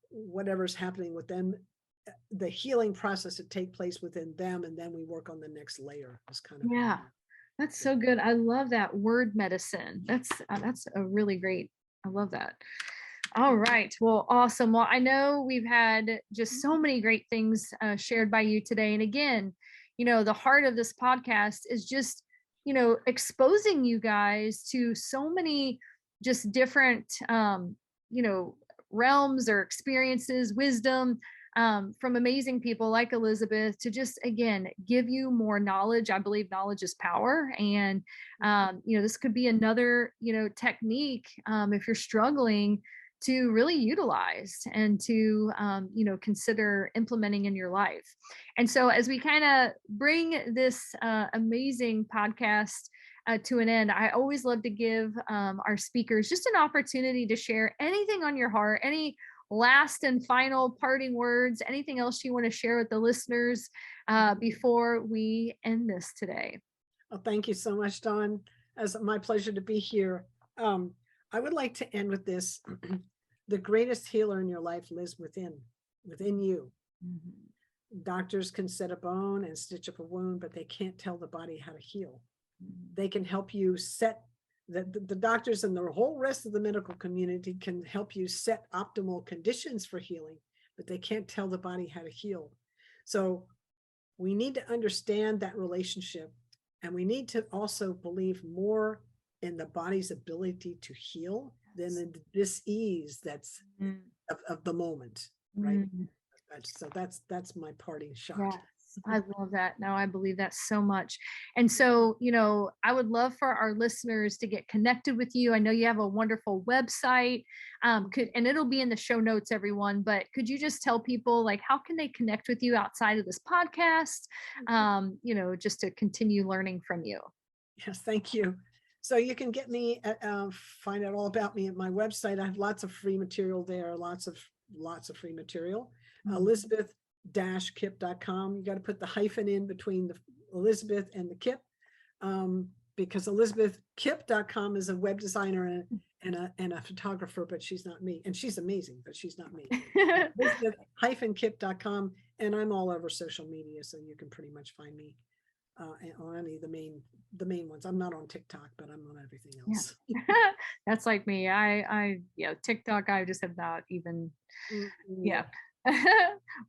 whatever's happening with them, the healing process to take place within them, and then we work on the next layer. Is kind of Yeah. That's so good. I love that word medicine. That's a really great. I love that. All right. Well, awesome. Well, I know we've had just so many great things shared by you today. And again, the heart of this podcast is just, exposing you guys to so many just different, you know, realms or experiences, wisdom from amazing people like Elizabeth to just, again, give you more knowledge. I believe knowledge is power. And, this could be another, technique if you're struggling to really utilize and to consider implementing in your life. And so as we kind of bring this amazing podcast to an end, I always love to give our speakers just an opportunity to share anything on your heart, any last and final parting words, anything else you want to share with the listeners before we end this today. Well, thank you so much, Dawn. It's my pleasure to be here. I would like to end with this. The greatest healer in your life lives within you. Mm-hmm. Doctors can set a bone and stitch up a wound, but they can't tell the body how to heal. Mm-hmm. They can help you set the doctors and the whole rest of the medical community can help you set optimal conditions for healing, but they can't tell the body how to heal. So we need to understand that relationship, and we need to also believe more in the body's ability to heal than in the dis-ease that's of the moment, right? So that's my parting shot. Yes, I love that. No, I believe that so much. And so, I would love for our listeners to get connected with you. I know you have a wonderful website, and it'll be in the show notes, everyone, but could you just tell people, like, how can they connect with you outside of this podcast, just to continue learning from you? Yes, thank you. So you can get me, find out all about me at my website. I have lots of free material there, lots of free material. Elizabeth-Kipp.com. You got to put the hyphen in between the Elizabeth and the Kipp, because Elizabethkipp.com is a web designer and a photographer, but she's not me. And she's amazing, but she's not me. Elizabeth-Kipp.com, and I'm all over social media, so you can pretty much find me on any of the main ones. I'm not on TikTok, but I'm on everything else. Yeah. That's like me. I TikTok, I just have not even, yeah.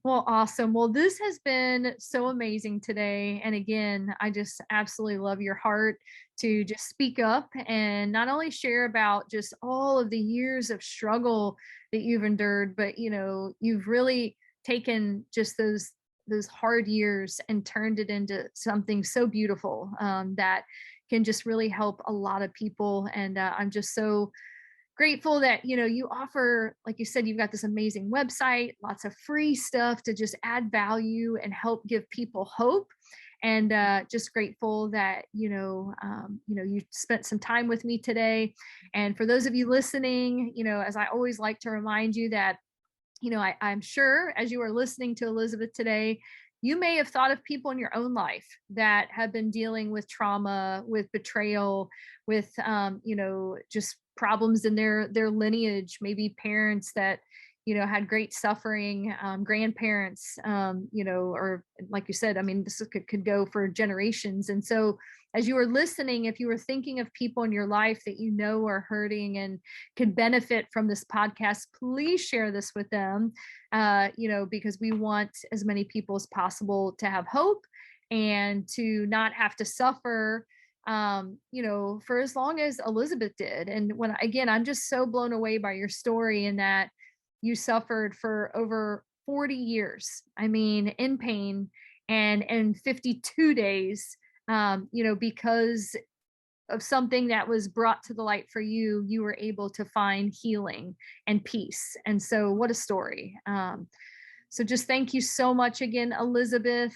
Well, awesome. Well, this has been so amazing today. And again, I just absolutely love your heart to just speak up and not only share about just all of the years of struggle that you've endured, but you've really taken just those hard years and turned it into something so beautiful that can just really help a lot of people. And I'm just so grateful that, you offer, like you said, you've got this amazing website, lots of free stuff to just add value and help give people hope. And just grateful that, you spent some time with me today. And for those of you listening, as I always like to remind you that, I'm sure as you are listening to Elizabeth today, you may have thought of people in your own life that have been dealing with trauma, with betrayal, with, just problems in their lineage, maybe parents that, had great suffering, grandparents, or like you said, I mean, this could go for generations. And so as you were listening, if you were thinking of people in your life that are hurting and could benefit from this podcast, please share this with them, because we want as many people as possible to have hope and to not have to suffer, for as long as Elizabeth did. And again, I'm just so blown away by your story, and that you suffered for over 40 years. I mean, in pain, and 52 days, because of something that was brought to the light for you, you were able to find healing and peace. And so what a story. So just thank you so much again, Elizabeth.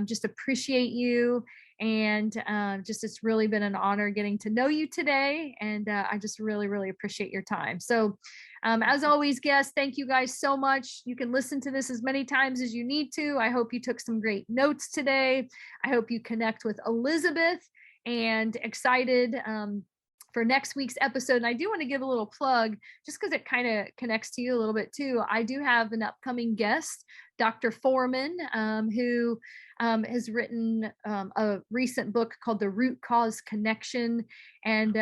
Just appreciate you. And it's really been an honor getting to know you today. And I just really, really appreciate your time. So as always, guests, thank you guys so much. You can listen to this as many times as you need to. I hope you took some great notes today. I hope you connect with Elizabeth, and excited for next week's episode. And I do want to give a little plug, just because it kind of connects to you a little bit too. I do have an upcoming guest, Dr. Foreman, who has written a recent book called The Root Cause Connection. And,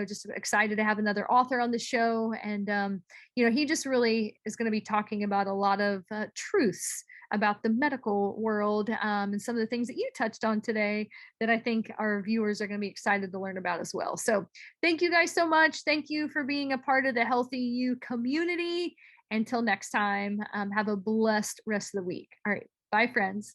just excited to have another author on the show. And, he just really is going to be talking about a lot of truths about the medical world, and some of the things that you touched on today that I think our viewers are going to be excited to learn about as well. So thank you guys so much. Thank you for being a part of the HealthyU community. Until next time, have a blessed rest of the week. All right. Bye, friends.